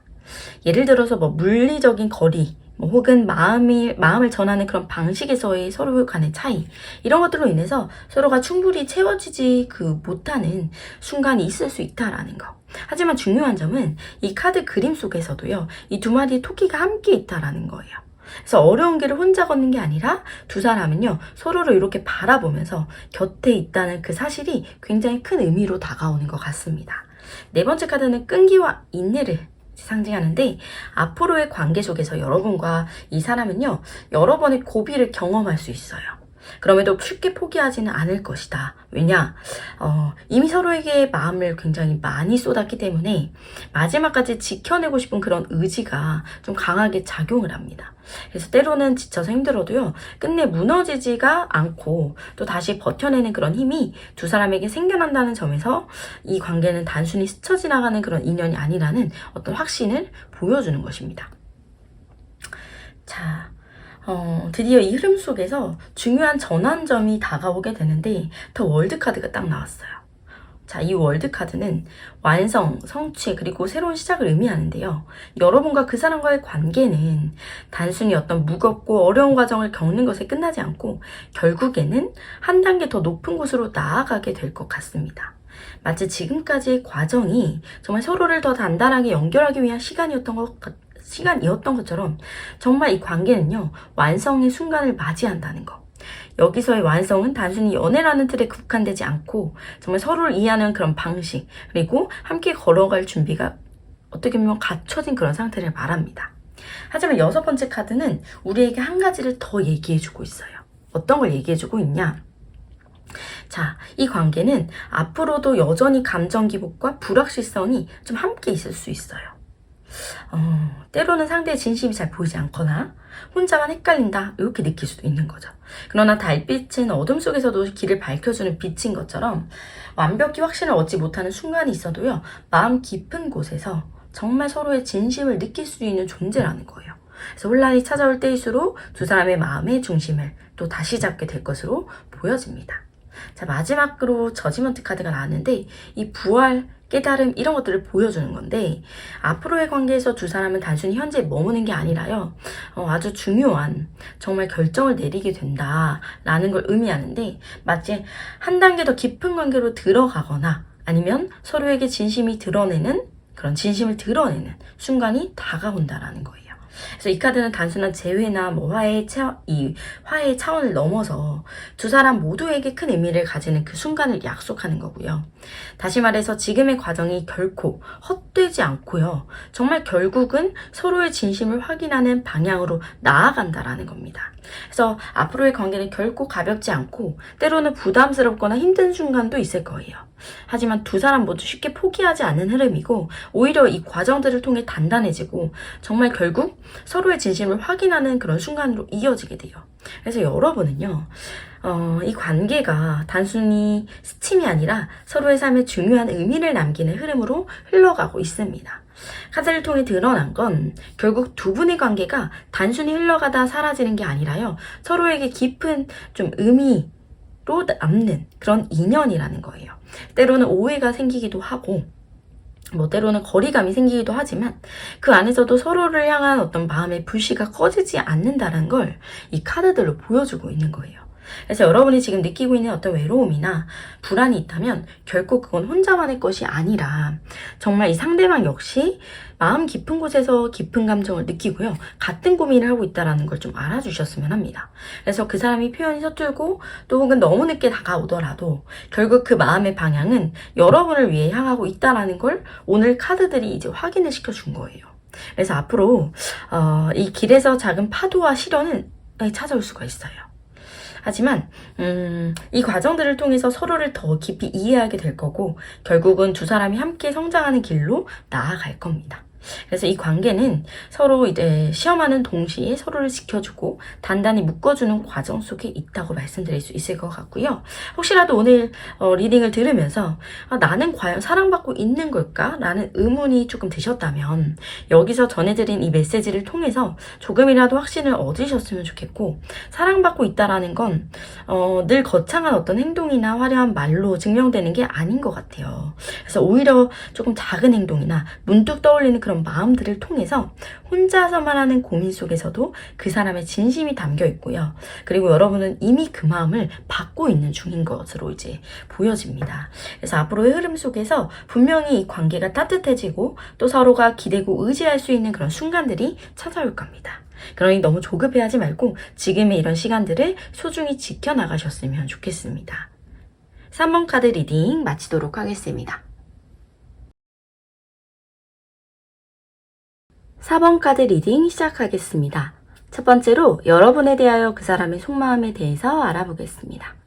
예를 들어서 뭐 물리적인 거리, 혹은 마음을 전하는 그런 방식에서의 서로 간의 차이, 이런 것들로 인해서 서로가 충분히 채워지지 못하는 순간이 있을 수 있다라는 거. 하지만 중요한 점은 이 카드 그림 속에서도요, 이 두 마리의 토끼가 함께 있다라는 거예요. 그래서 어려운 길을 혼자 걷는 게 아니라 두 사람은요, 서로를 이렇게 바라보면서 곁에 있다는 그 사실이 굉장히 큰 의미로 다가오는 것 같습니다. 네 번째 카드는 끈기와 인내를 상징하는데, 앞으로의 관계 속에서 여러분과 이 사람은요, 여러 번의 고비를 경험할 수 있어요. 그럼에도 쉽게 포기하지는 않을 것이다. 왜냐? 이미 서로에게 마음을 굉장히 많이 쏟았기 때문에 마지막까지 지켜내고 싶은 그런 의지가 좀 강하게 작용을 합니다. 그래서 때로는 지쳐서 힘들어도요, 끝내 무너지지가 않고 또 다시 버텨내는 그런 힘이 두 사람에게 생겨난다는 점에서 이 관계는 단순히 스쳐 지나가는 그런 인연이 아니라는 어떤 확신을 보여주는 것입니다. 자, 드디어 이 흐름 속에서 중요한 전환점이 다가오게 되는데, 더 월드 카드가 딱 나왔어요. 자, 이 월드 카드는 완성, 성취, 그리고 새로운 시작을 의미하는데요. 여러분과 그 사람과의 관계는 단순히 어떤 무겁고 어려운 과정을 겪는 것에 끝나지 않고 결국에는 한 단계 더 높은 곳으로 나아가게 될 것 같습니다. 마치 지금까지의 과정이 정말 서로를 더 단단하게 연결하기 위한 시간이었던 것처럼 정말 이 관계는요, 완성의 순간을 맞이한다는 거. 여기서의 완성은 단순히 연애라는 틀에 국한되지 않고 정말 서로를 이해하는 그런 방식, 그리고 함께 걸어갈 준비가 어떻게 보면 갖춰진 그런 상태를 말합니다. 하지만 여섯 번째 카드는 우리에게 한 가지를 더 얘기해주고 있어요. 어떤 걸 얘기해주고 있냐? 자, 이 관계는 앞으로도 여전히 감정 기복과 불확실성이 좀 함께 있을 수 있어요. 때로는 상대의 진심이 잘 보이지 않거나 혼자만 헷갈린다, 이렇게 느낄 수도 있는 거죠. 그러나 달빛은 어둠 속에서도 길을 밝혀주는 빛인 것처럼 완벽히 확신을 얻지 못하는 순간이 있어도요, 마음 깊은 곳에서 정말 서로의 진심을 느낄 수 있는 존재라는 거예요. 그래서 혼란이 찾아올 때일수록 두 사람의 마음의 중심을 또 다시 잡게 될 것으로 보여집니다. 자, 마지막으로 저지먼트 카드가 나왔는데, 이 부활, 깨달음, 이런 것들을 보여주는 건데, 앞으로의 관계에서 두 사람은 단순히 현재에 머무는 게 아니라요, 아주 중요한 정말 결정을 내리게 된다라는 걸 의미하는데, 마치 한 단계 더 깊은 관계로 들어가거나 아니면 서로에게 진심을 드러내는 순간이 다가온다라는 거예요. 그래서 이 카드는 단순한 재회나 화해의 차원을 넘어서 두 사람 모두에게 큰 의미를 가지는 그 순간을 약속하는 거고요. 다시 말해서 지금의 과정이 결코 헛되지 않고요, 정말 결국은 서로의 진심을 확인하는 방향으로 나아간다라는 겁니다. 그래서 앞으로의 관계는 결코 가볍지 않고 때로는 부담스럽거나 힘든 순간도 있을 거예요. 하지만 두 사람 모두 쉽게 포기하지 않는 흐름이고, 오히려 이 과정들을 통해 단단해지고 정말 결국 서로의 진심을 확인하는 그런 순간으로 이어지게 돼요. 그래서 여러분은요, 이 관계가 단순히 스침이 아니라 서로의 삶에 중요한 의미를 남기는 흐름으로 흘러가고 있습니다. 카드를 통해 드러난 건 결국 두 분의 관계가 단순히 흘러가다 사라지는 게 아니라요, 서로에게 깊은 좀 의미로 남는 그런 인연이라는 거예요. 때로는 오해가 생기기도 하고, 때로는 거리감이 생기기도 하지만 그 안에서도 서로를 향한 어떤 마음의 불씨가 꺼지지 않는다는 걸 이 카드들로 보여주고 있는 거예요. 그래서 여러분이 지금 느끼고 있는 어떤 외로움이나 불안이 있다면 결코 그건 혼자만의 것이 아니라 정말 이 상대방 역시 마음 깊은 곳에서 깊은 감정을 느끼고요, 같은 고민을 하고 있다는 걸 좀 알아주셨으면 합니다. 그래서 그 사람이 표현이 서툴고 또 혹은 너무 늦게 다가오더라도 결국 그 마음의 방향은 여러분을 위해 향하고 있다는 걸 오늘 카드들이 이제 확인을 시켜준 거예요. 그래서 앞으로 이 길에서 작은 파도와 시련은 찾아올 수가 있어요. 하지만 이 과정들을 통해서 서로를 더 깊이 이해하게 될 거고, 결국은 두 사람이 함께 성장하는 길로 나아갈 겁니다. 그래서 이 관계는 서로 이제 시험하는 동시에 서로를 지켜주고 단단히 묶어주는 과정 속에 있다고 말씀드릴 수 있을 것 같고요. 혹시라도 오늘 리딩을 들으면서 나는 과연 사랑받고 있는 걸까? 라는 의문이 조금 드셨다면 여기서 전해드린 이 메시지를 통해서 조금이라도 확신을 얻으셨으면 좋겠고, 사랑받고 있다라는 건 늘 거창한 어떤 행동이나 화려한 말로 증명되는 게 아닌 것 같아요. 그래서 오히려 조금 작은 행동이나 문득 떠올리는 그런 마음들을 통해서 혼자서만 하는 고민 속에서도 그 사람의 진심이 담겨 있고요. 그리고 여러분은 이미 그 마음을 받고 있는 중인 것으로 이제 보여집니다. 그래서 앞으로의 흐름 속에서 분명히 이 관계가 따뜻해지고 또 서로가 기대고 의지할 수 있는 그런 순간들이 찾아올 겁니다. 그러니 너무 조급해하지 말고 지금의 이런 시간들을 소중히 지켜나가셨으면 좋겠습니다. 3번 카드 리딩 마치도록 하겠습니다. 4번 카드 리딩 시작하겠습니다. 첫 번째로 여러분에 대하여 그 사람의 속마음에 대해서 알아보겠습니다.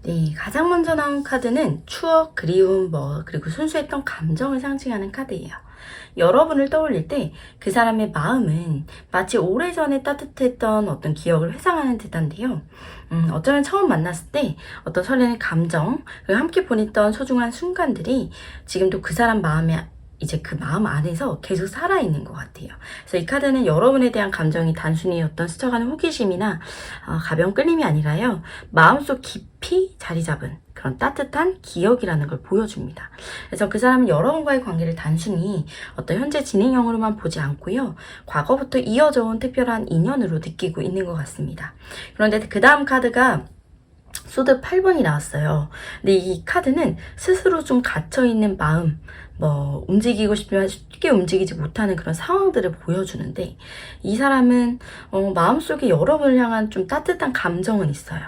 네, 가장 먼저 나온 카드는 추억, 그리움, 그리고 순수했던 감정을 상징하는 카드예요. 여러분을 떠올릴 때 그 사람의 마음은 마치 오래전에 따뜻했던 어떤 기억을 회상하는 듯한데요. 어쩌면 처음 만났을 때 어떤 설레는 감정을 함께 보냈던 소중한 순간들이 지금도 그 사람 마음에 이제 그 마음 안에서 계속 살아있는 것 같아요. 그래서 이 카드는 여러분에 대한 감정이 단순히 어떤 스쳐가는 호기심이나 가벼운 끌림이 아니라요, 마음속 깊이 자리 잡은 그런 따뜻한 기억이라는 걸 보여줍니다. 그래서 그 사람은 여러분과의 관계를 단순히 어떤 현재 진행형으로만 보지 않고요, 과거부터 이어져 온 특별한 인연으로 느끼고 있는 것 같습니다. 그런데 그 다음 카드가 소드 8번이 나왔어요. 근데 이 카드는 스스로 좀 갇혀있는 마음, 움직이고 싶지만 쉽게 움직이지 못하는 그런 상황들을 보여주는데, 이 사람은 마음속에 여러분을 향한 좀 따뜻한 감정은 있어요.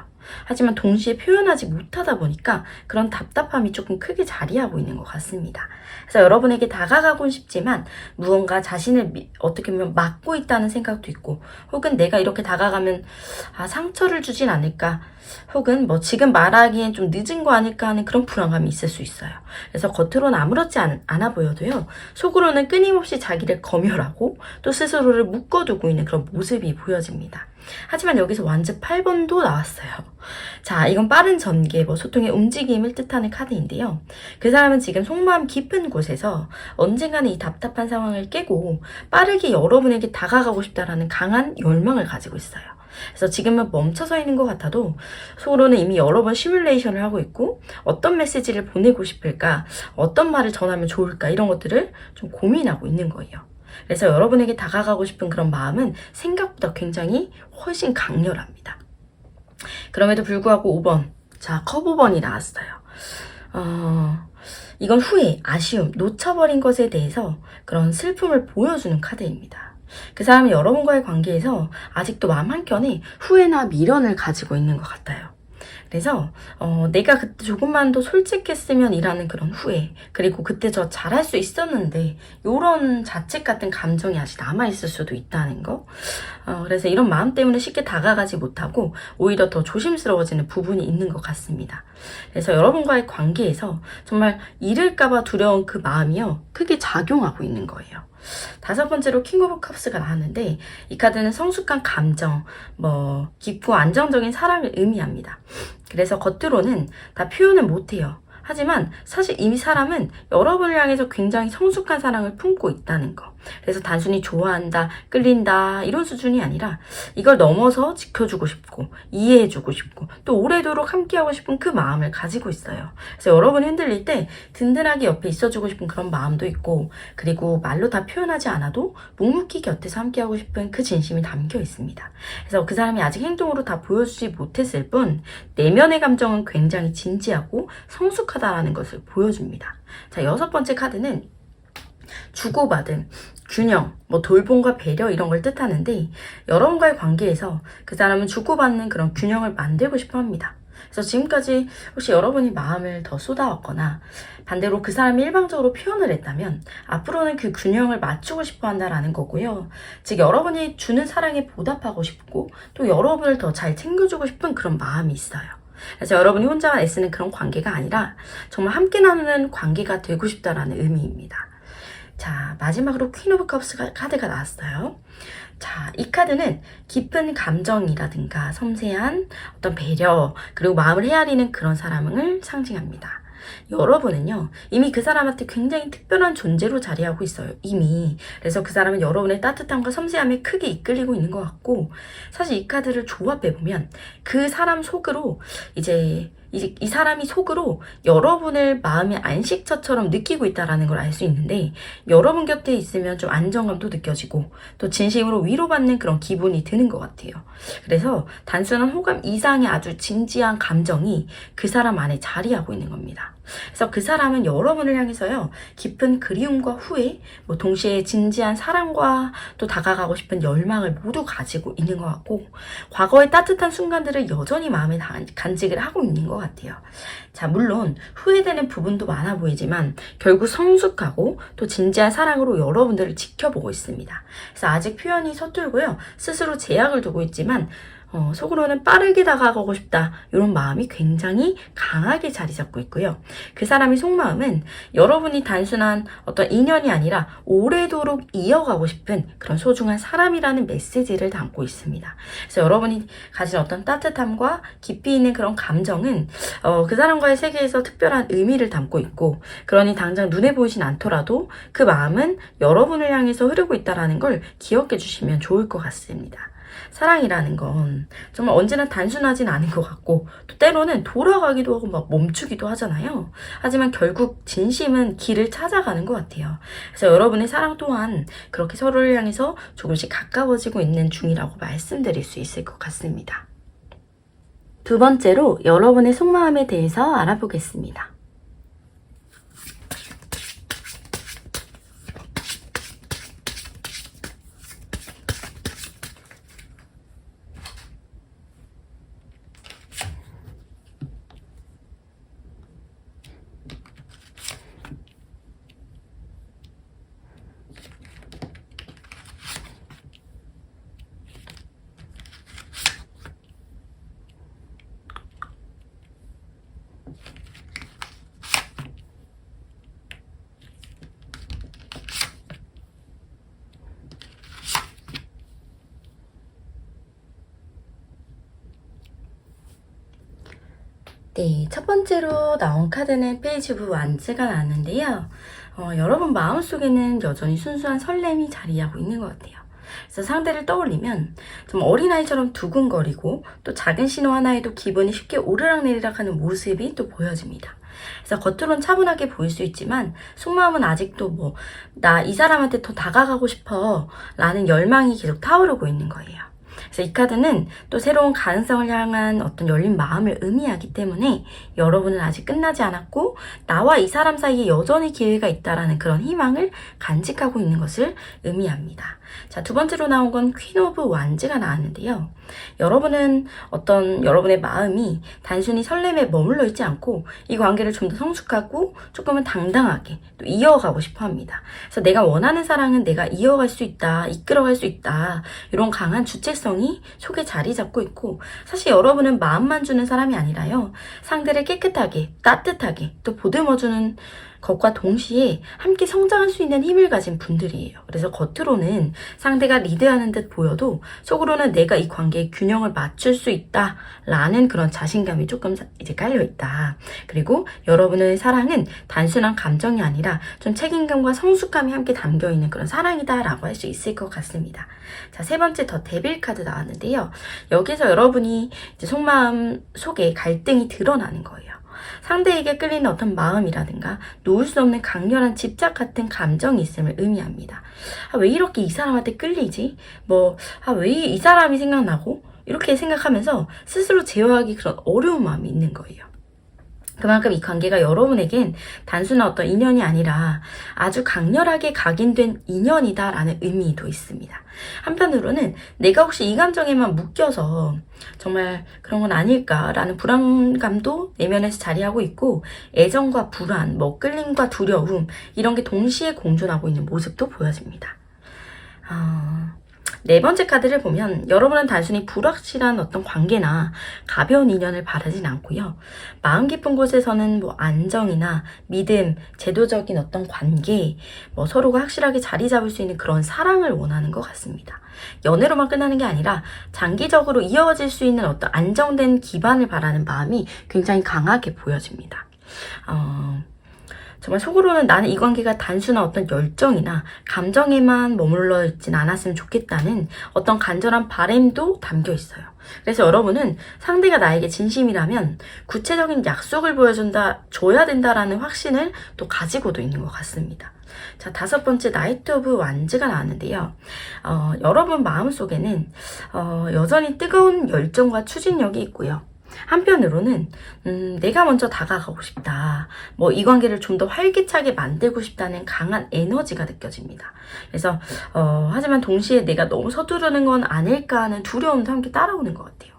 하지만 동시에 표현하지 못하다 보니까 그런 답답함이 조금 크게 자리하고 있는 것 같습니다. 그래서 여러분에게 다가가곤 싶지만 무언가 자신을 어떻게 보면 막고 있다는 생각도 있고, 혹은 내가 이렇게 다가가면 상처를 주진 않을까, 혹은 지금 말하기엔 좀 늦은 거 아닐까 하는 그런 불안감이 있을 수 있어요. 그래서 겉으로는 아무렇지 않아 보여도요, 속으로는 끊임없이 자기를 검열하고 또 스스로를 묶어두고 있는 그런 모습이 보여집니다. 하지만 여기서 완즈 8번도 나왔어요. 자, 이건 빠른 전개, 소통의 움직임을 뜻하는 카드인데요. 그 사람은 지금 속마음 깊은 곳에서 언젠가는 이 답답한 상황을 깨고 빠르게 여러분에게 다가가고 싶다라는 강한 열망을 가지고 있어요. 그래서 지금은 멈춰서 있는 것 같아도 속으로는 이미 여러 번 시뮬레이션을 하고 있고, 어떤 메시지를 보내고 싶을까, 어떤 말을 전하면 좋을까, 이런 것들을 좀 고민하고 있는 거예요. 그래서 여러분에게 다가가고 싶은 그런 마음은 생각보다 굉장히 훨씬 강렬합니다. 그럼에도 불구하고 5번, 자, 컵 5번이 나왔어요. 이건 후회, 아쉬움, 놓쳐버린 것에 대해서 그런 슬픔을 보여주는 카드입니다. 그 사람은 여러분과의 관계에서 아직도 마음 한켠에 후회나 미련을 가지고 있는 것 같아요. 그래서 내가 그때 조금만 더 솔직했으면 이라는 그런 후회, 그리고 그때 저 잘할 수 있었는데 이런 자책 같은 감정이 아직 남아있을 수도 있다는 거. 그래서 이런 마음 때문에 쉽게 다가가지 못하고 오히려 더 조심스러워지는 부분이 있는 것 같습니다. 그래서 여러분과의 관계에서 정말 잃을까봐 두려운 그 마음이요, 크게 작용하고 있는 거예요. 5번째로 킹 오브 컵스가 나왔는데, 이 카드는 성숙한 감정, 깊고 안정적인 사랑을 의미합니다. 그래서 겉으로는 다 표현을 못해요. 하지만 사실 이미 사람은 여러분을 향해서 굉장히 성숙한 사랑을 품고 있다는 거. 그래서 단순히 좋아한다, 끌린다 이런 수준이 아니라 이걸 넘어서 지켜주고 싶고 이해해주고 싶고 또 오래도록 함께하고 싶은 그 마음을 가지고 있어요. 그래서 여러분이 흔들릴 때 든든하게 옆에 있어주고 싶은 그런 마음도 있고, 그리고 말로 다 표현하지 않아도 묵묵히 곁에서 함께하고 싶은 그 진심이 담겨 있습니다. 그래서 그 사람이 아직 행동으로 다 보여주지 못했을 뿐 내면의 감정은 굉장히 진지하고 성숙하다라는 것을 보여줍니다. 자, 6번째 카드는 주고받음, 균형, 돌봄과 배려 이런 걸 뜻하는데, 여러분과의 관계에서 그 사람은 주고받는 그런 균형을 만들고 싶어 합니다. 그래서 지금까지 혹시 여러분이 마음을 더 쏟아왔거나 반대로 그 사람이 일방적으로 표현을 했다면 앞으로는 그 균형을 맞추고 싶어 한다라는 거고요. 즉 여러분이 주는 사랑에 보답하고 싶고 또 여러분을 더 잘 챙겨주고 싶은 그런 마음이 있어요. 그래서 여러분이 혼자만 애쓰는 그런 관계가 아니라 정말 함께 나누는 관계가 되고 싶다라는 의미입니다. 자, 마지막으로 퀸 오브 컵스 카드가 나왔어요. 자, 이 카드는 깊은 감정이라든가 섬세한 어떤 배려, 그리고 마음을 헤아리는 그런 사람을 상징합니다. 여러분은요, 이미 그 사람한테 굉장히 특별한 존재로 자리하고 있어요. 이미. 그래서 그 사람은 여러분의 따뜻함과 섬세함에 크게 이끌리고 있는 것 같고, 사실 이 카드를 조합해보면 그 사람 속으로 이제 이 사람이 속으로 여러분을 마음의 안식처처럼 느끼고 있다는 걸 알 수 있는데, 여러분 곁에 있으면 좀 안정감도 느껴지고 또 진심으로 위로받는 그런 기분이 드는 것 같아요. 그래서 단순한 호감 이상의 아주 진지한 감정이 그 사람 안에 자리하고 있는 겁니다. 그래서 그 사람은 여러분을 향해서요, 깊은 그리움과 후회, 동시에 진지한 사랑과 또 다가가고 싶은 열망을 모두 가지고 있는 것 같고, 과거의 따뜻한 순간들을 여전히 마음에 간직을 하고 있는 것 같아요. 자, 물론 후회되는 부분도 많아 보이지만 결국 성숙하고 또 진지한 사랑으로 여러분들을 지켜보고 있습니다. 그래서 아직 표현이 서툴고요, 스스로 제약을 두고 있지만 속으로는 빠르게 다가가고 싶다, 이런 마음이 굉장히 강하게 자리 잡고 있고요. 그 사람의 속마음은 여러분이 단순한 어떤 인연이 아니라 오래도록 이어가고 싶은 그런 소중한 사람이라는 메시지를 담고 있습니다. 그래서 여러분이 가진 어떤 따뜻함과 깊이 있는 그런 감정은 그 사람과의 세계에서 특별한 의미를 담고 있고, 그러니 당장 눈에 보이진 않더라도 그 마음은 여러분을 향해서 흐르고 있다는 걸 기억해 주시면 좋을 것 같습니다. 사랑이라는 건 정말 언제나 단순하진 않은 것 같고, 또 때로는 돌아가기도 하고 막 멈추기도 하잖아요. 하지만 결국 진심은 길을 찾아가는 것 같아요. 그래서 여러분의 사랑 또한 그렇게 서로를 향해서 조금씩 가까워지고 있는 중이라고 말씀드릴 수 있을 것 같습니다. 두 번째로 여러분의 속마음에 대해서 알아보겠습니다. 네, 첫 번째로 나온 카드는 페이지 오브 완즈가 나왔는데요. 여러분 마음속에는 여전히 순수한 설렘이 자리하고 있는 것 같아요. 그래서 상대를 떠올리면 좀 어린아이처럼 두근거리고 또 작은 신호 하나에도 기분이 쉽게 오르락내리락 하는 모습이 또 보여집니다. 그래서 겉으로는 차분하게 보일 수 있지만 속마음은 아직도 나 이 사람한테 더 다가가고 싶어 라는 열망이 계속 타오르고 있는 거예요. 그래서 이 카드는 또 새로운 가능성을 향한 어떤 열린 마음을 의미하기 때문에 여러분은 아직 끝나지 않았고 나와 이 사람 사이에 여전히 기회가 있다라는 그런 희망을 간직하고 있는 것을 의미합니다. 자, 두 번째로 나온 건 퀸 오브 완즈가 나왔는데요. 여러분은 여러분의 마음이 단순히 설렘에 머물러 있지 않고 이 관계를 좀 더 성숙하고 조금은 당당하게 또 이어가고 싶어 합니다. 그래서 내가 원하는 사랑은 내가 이어갈 수 있다, 이끌어갈 수 있다, 이런 강한 주체성이 속에 자리 잡고 있고, 사실 여러분은 마음만 주는 사람이 아니라요, 상대를 깨끗하게 따뜻하게 또 보듬어주는 것과 동시에 함께 성장할 수 있는 힘을 가진 분들이에요. 그래서 겉으로는 상대가 리드하는 듯 보여도 속으로는 내가 이 관계의 균형을 맞출 수 있다라는 그런 자신감이 조금 이제 깔려 있다. 그리고 여러분의 사랑은 단순한 감정이 아니라 좀 책임감과 성숙감이 함께 담겨 있는 그런 사랑이다라고 할 수 있을 것 같습니다. 자, 세 번째 더 데빌 카드 나왔는데요. 여기서 여러분이 이제 속마음 속에 갈등이 드러나는 거예요. 상대에게 끌리는 어떤 마음이라든가 놓을 수 없는 강렬한 집착 같은 감정이 있음을 의미합니다. 왜 이렇게 이 사람한테 끌리지? 왜 이 사람이 생각나고? 이렇게 생각하면서 스스로 제어하기 그런 어려운 마음이 있는 거예요. 그만큼 이 관계가 여러분에겐 단순한 어떤 인연이 아니라 아주 강렬하게 각인된 인연이다라는 의미도 있습니다. 한편으로는 내가 혹시 이 감정에만 묶여서 정말 그런 건 아닐까라는 불안감도 내면에서 자리하고 있고 애정과 불안, 끌림과 두려움 이런 게 동시에 공존하고 있는 모습도 보여집니다. 네 번째 카드를 보면 여러분은 단순히 불확실한 어떤 관계나 가벼운 인연을 바라진 않고요. 마음 깊은 곳에서는 안정이나 믿음, 제도적인 어떤 관계, 서로가 확실하게 자리 잡을 수 있는 그런 사랑을 원하는 것 같습니다. 연애로만 끝나는 게 아니라 장기적으로 이어질 수 있는 어떤 안정된 기반을 바라는 마음이 굉장히 강하게 보여집니다. 정말 속으로는 나는 이 관계가 단순한 어떤 열정이나 감정에만 머물러 있진 않았으면 좋겠다는 어떤 간절한 바람도 담겨 있어요. 그래서 여러분은 상대가 나에게 진심이라면 구체적인 약속을 줘야 된다라는 확신을 또 가지고도 있는 것 같습니다. 자, 다섯 번째 나이트 오브 완즈가 나왔는데요. 여러분 마음속에는 여전히 뜨거운 열정과 추진력이 있고요. 한편으로는 내가 먼저 다가가고 싶다. 이 관계를 좀 더 활기차게 만들고 싶다는 강한 에너지가 느껴집니다. 그래서 하지만 동시에 내가 너무 서두르는 건 아닐까 하는 두려움도 함께 따라오는 것 같아요.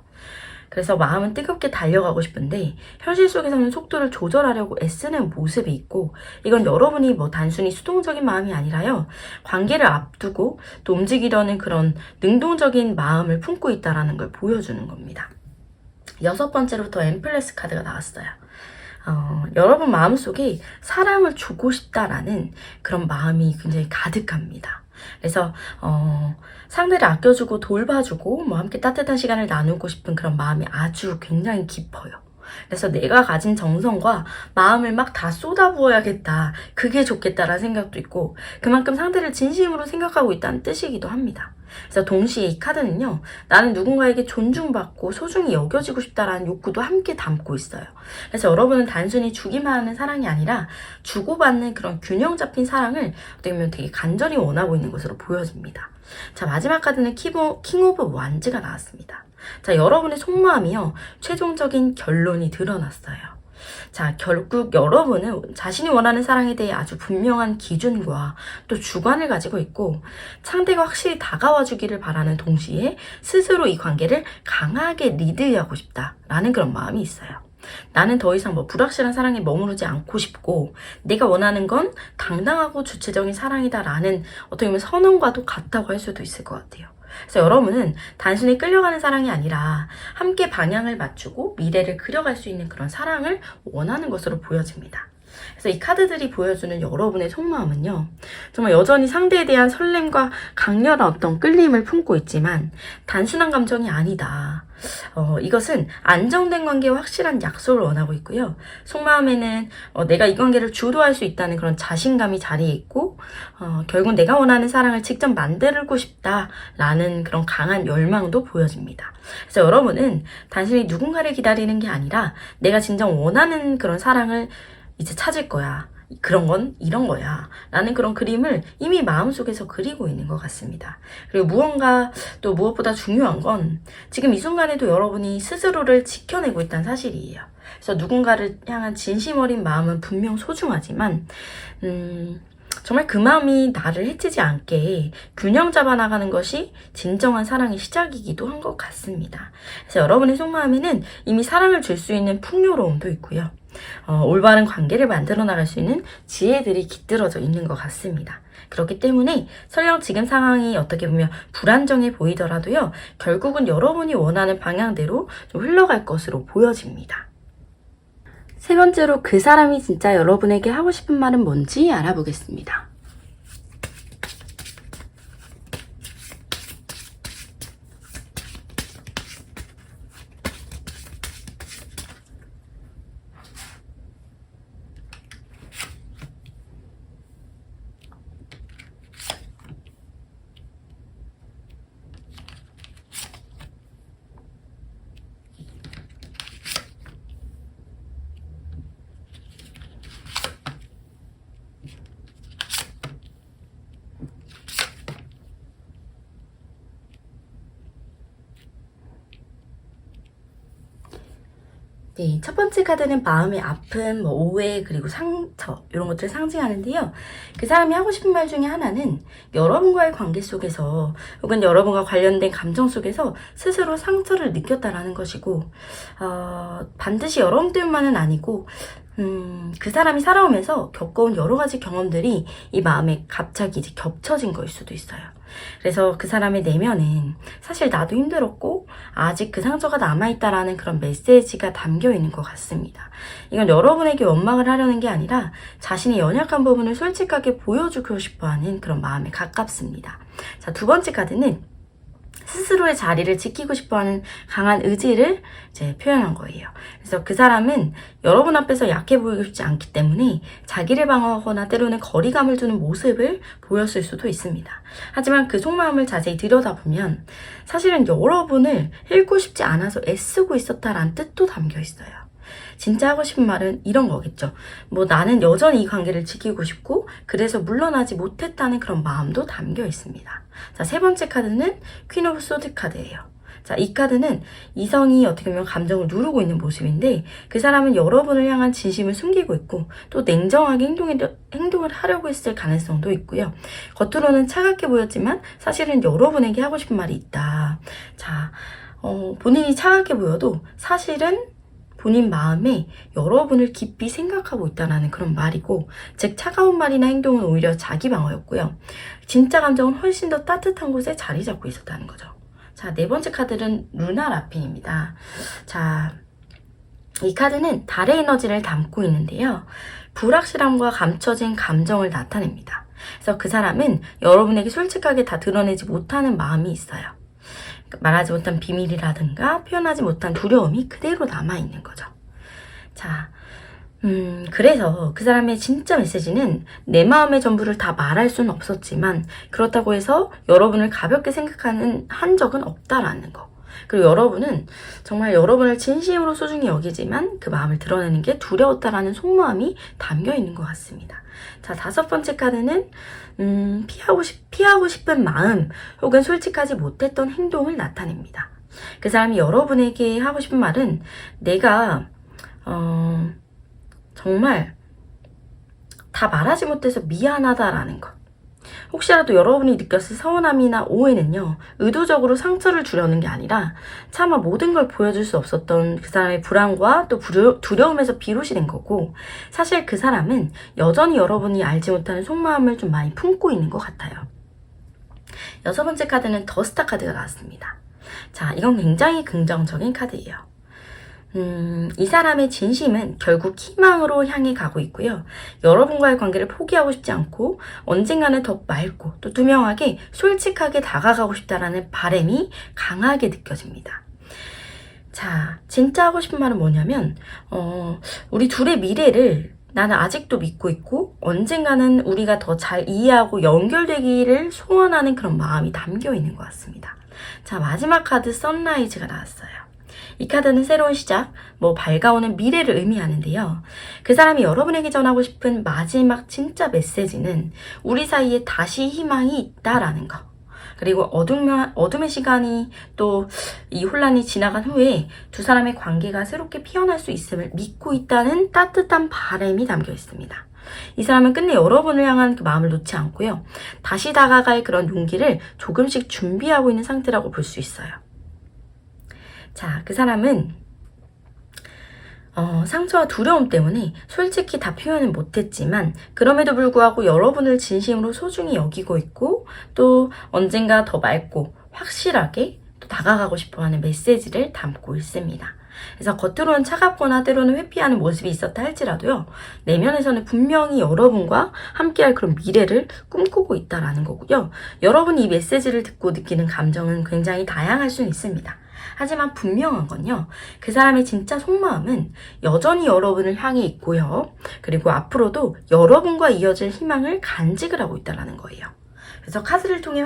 그래서 마음은 뜨겁게 달려가고 싶은데 현실 속에서는 속도를 조절하려고 애쓰는 모습이 있고 이건 여러분이 단순히 수동적인 마음이 아니라요. 관계를 앞두고 또 움직이려는 그런 능동적인 마음을 품고 있다는 걸 보여주는 겁니다. 여섯 번째로 더 엠플레스 카드가 나왔어요. 여러분 마음속에 사랑을 주고 싶다라는 그런 마음이 굉장히 가득합니다. 그래서 상대를 아껴주고 돌봐주고 함께 따뜻한 시간을 나누고 싶은 그런 마음이 아주 굉장히 깊어요. 그래서 내가 가진 정성과 마음을 막 다 쏟아부어야겠다. 그게 좋겠다라는 생각도 있고 그만큼 상대를 진심으로 생각하고 있다는 뜻이기도 합니다. 그래서 동시에 이 카드는요. 나는 누군가에게 존중받고 소중히 여겨지고 싶다라는 욕구도 함께 담고 있어요. 그래서 여러분은 단순히 주기만 하는 사랑이 아니라 주고받는 그런 균형 잡힌 사랑을 어떻게 보면 되게 간절히 원하고 있는 것으로 보여집니다. 자, 마지막 카드는 킹 오브 완즈가 나왔습니다. 자, 여러분의 속마음이요. 최종적인 결론이 드러났어요. 자, 결국 여러분은 자신이 원하는 사랑에 대해 아주 분명한 기준과 또 주관을 가지고 있고 상대가 확실히 다가와 주기를 바라는 동시에 스스로 이 관계를 강하게 리드하고 싶다라는 그런 마음이 있어요. 나는 더 이상 불확실한 사랑에 머무르지 않고 싶고 내가 원하는 건 당당하고 주체적인 사랑이다라는 어떻게 보면 선언과도 같다고 할 수도 있을 것 같아요. 그래서 여러분은 단순히 끌려가는 사랑이 아니라 함께 방향을 맞추고 미래를 그려갈 수 있는 그런 사랑을 원하는 것으로 보여집니다. 그래서 이 카드들이 보여주는 여러분의 속마음은요. 정말 여전히 상대에 대한 설렘과 강렬한 어떤 끌림을 품고 있지만 단순한 감정이 아니다. 이것은 안정된 관계와 확실한 약속을 원하고 있고요. 속마음에는 내가 이 관계를 주도할 수 있다는 그런 자신감이 자리에 있고 결국 내가 원하는 사랑을 직접 만들고 싶다라는 그런 강한 열망도 보여집니다. 그래서 여러분은 단순히 누군가를 기다리는 게 아니라 내가 진정 원하는 그런 사랑을 이제 찾을 거야. 그런 건 이런 거야. 라는 그런 그림을 이미 마음속에서 그리고 있는 것 같습니다. 그리고 무엇보다 중요한 건 지금 이 순간에도 여러분이 스스로를 지켜내고 있다는 사실이에요. 그래서 누군가를 향한 진심 어린 마음은 분명 소중하지만 정말 그 마음이 나를 해치지 않게 균형 잡아 나가는 것이 진정한 사랑의 시작이기도 한 것 같습니다. 그래서 여러분의 속마음에는 이미 사랑을 줄 수 있는 풍요로움도 있고요. 올바른 관계를 만들어 나갈 수 있는 지혜들이 깃들어져 있는 것 같습니다. 그렇기 때문에 설령 지금 상황이 어떻게 보면 불안정해 보이더라도요. 결국은 여러분이 원하는 방향대로 좀 흘러갈 것으로 보여집니다. 세 번째로 그 사람이 진짜 여러분에게 하고 싶은 말은 뭔지 알아보겠습니다. 네, 첫 번째 카드는 마음의 아픔, 오해, 그리고 상처 이런 것들을 상징하는데요. 그 사람이 하고 싶은 말 중에 하나는 여러분과의 관계 속에서 혹은 여러분과 관련된 감정 속에서 스스로 상처를 느꼈다라는 것이고 반드시 여러분 때문만은 아니고 그 사람이 살아오면서 겪어온 여러 가지 경험들이 이 마음에 갑자기 이제 겹쳐진 거일 수도 있어요. 그래서 그 사람의 내면은 사실 나도 힘들었고 아직 그 상처가 남아있다라는 그런 메시지가 담겨 있는 것 같습니다. 이건 여러분에게 원망을 하려는 게 아니라 자신의 연약한 부분을 솔직하게 보여주고 싶어하는 그런 마음에 가깝습니다. 자, 두 번째 카드는 스스로의 자리를 지키고 싶어하는 강한 의지를 이제 표현한 거예요. 그래서 그 사람은 여러분 앞에서 약해 보이고 싶지 않기 때문에 자기를 방어하거나 때로는 거리감을 두는 모습을 보였을 수도 있습니다. 하지만 그 속마음을 자세히 들여다보면 사실은 여러분을 잃고 싶지 않아서 애쓰고 있었다라는 뜻도 담겨 있어요. 진짜 하고 싶은 말은 이런 거겠죠. 나는 여전히 이 관계를 지키고 싶고 그래서 물러나지 못했다는 그런 마음도 담겨 있습니다. 자, 세 번째 카드는 퀸 오브 소드 카드예요. 자, 이 카드는 이성이 어떻게 보면 감정을 누르고 있는 모습인데 그 사람은 여러분을 향한 진심을 숨기고 있고 또 냉정하게 행동을 하려고 했을 가능성도 있고요. 겉으로는 차갑게 보였지만 사실은 여러분에게 하고 싶은 말이 있다. 자, 본인이 차갑게 보여도 사실은 본인 마음에 여러분을 깊이 생각하고 있다는 그런 말이고, 즉 차가운 말이나 행동은 오히려 자기 방어였고요. 진짜 감정은 훨씬 더 따뜻한 곳에 자리 잡고 있었다는 거죠. 자, 네 번째 카드는 루나 라핀입니다. 자, 이 카드는 달의 에너지를 담고 있는데요. 불확실함과 감춰진 감정을 나타냅니다. 그래서 그 사람은 여러분에게 솔직하게 다 드러내지 못하는 마음이 있어요. 말하지 못한 비밀이라든가 표현하지 못한 두려움이 그대로 남아있는 거죠. 자, 그래서 그 사람의 진짜 메시지는 내 마음의 전부를 다 말할 수는 없었지만 그렇다고 해서 여러분을 가볍게 생각하는 한 적은 없다라는 거. 그리고 여러분은 정말 여러분을 진심으로 소중히 여기지만 그 마음을 드러내는 게 두려웠다라는 속마음이 담겨 있는 것 같습니다. 자, 다섯 번째 카드는 피하고 싶은 마음 혹은 솔직하지 못했던 행동을 나타냅니다. 그 사람이 여러분에게 하고 싶은 말은 내가 정말 다 말하지 못해서 미안하다라는 것. 혹시라도 여러분이 느꼈을 서운함이나 오해는요, 의도적으로 상처를 주려는 게 아니라 차마 모든 걸 보여줄 수 없었던 그 사람의 불안과 또 두려움에서 비롯이 된 거고, 사실 그 사람은 여전히 여러분이 알지 못하는 속마음을 좀 많이 품고 있는 것 같아요. 여섯 번째 카드는 더 스타 카드가 나왔습니다. 자, 이건 굉장히 긍정적인 카드예요. 이 사람의 진심은 결국 희망으로 향해 가고 있고요. 여러분과의 관계를 포기하고 싶지 않고 언젠가는 더 맑고 또 투명하게 솔직하게 다가가고 싶다라는 바람이 강하게 느껴집니다. 자, 진짜 하고 싶은 말은 뭐냐면 우리 둘의 미래를 나는 아직도 믿고 있고 언젠가는 우리가 더 잘 이해하고 연결되기를 소원하는 그런 마음이 담겨 있는 것 같습니다. 자, 마지막 카드 선라이즈가 나왔어요. 이 카드는 새로운 시작, 밝아오는 미래를 의미하는데요. 그 사람이 여러분에게 전하고 싶은 마지막 진짜 메시지는 우리 사이에 다시 희망이 있다라는 거. 그리고 어둠의 시간이 또 이 혼란이 지나간 후에 두 사람의 관계가 새롭게 피어날 수 있음을 믿고 있다는 따뜻한 바람이 담겨 있습니다. 이 사람은 끝내 여러분을 향한 그 마음을 놓지 않고요. 다시 다가갈 그런 용기를 조금씩 준비하고 있는 상태라고 볼 수 있어요. 자, 그 사람은 상처와 두려움 때문에 솔직히 다 표현을 못했지만 그럼에도 불구하고 여러분을 진심으로 소중히 여기고 있고 또 언젠가 더 맑고 확실하게 또 다가가고 싶어하는 메시지를 담고 있습니다. 그래서 겉으로는 차갑거나 때로는 회피하는 모습이 있었다 할지라도요, 내면에서는 분명히 여러분과 함께할 그런 미래를 꿈꾸고 있다라는 거고요. 여러분이 이 메시지를 듣고 느끼는 감정은 굉장히 다양할 수는 있습니다. 하지만 분명한 건요, 그 사람의 진짜 속마음은 여전히 여러분을 향해 있고요. 그리고 앞으로도 여러분과 이어질 희망을 간직을 하고 있다는 거예요. 그래서 카드를 통해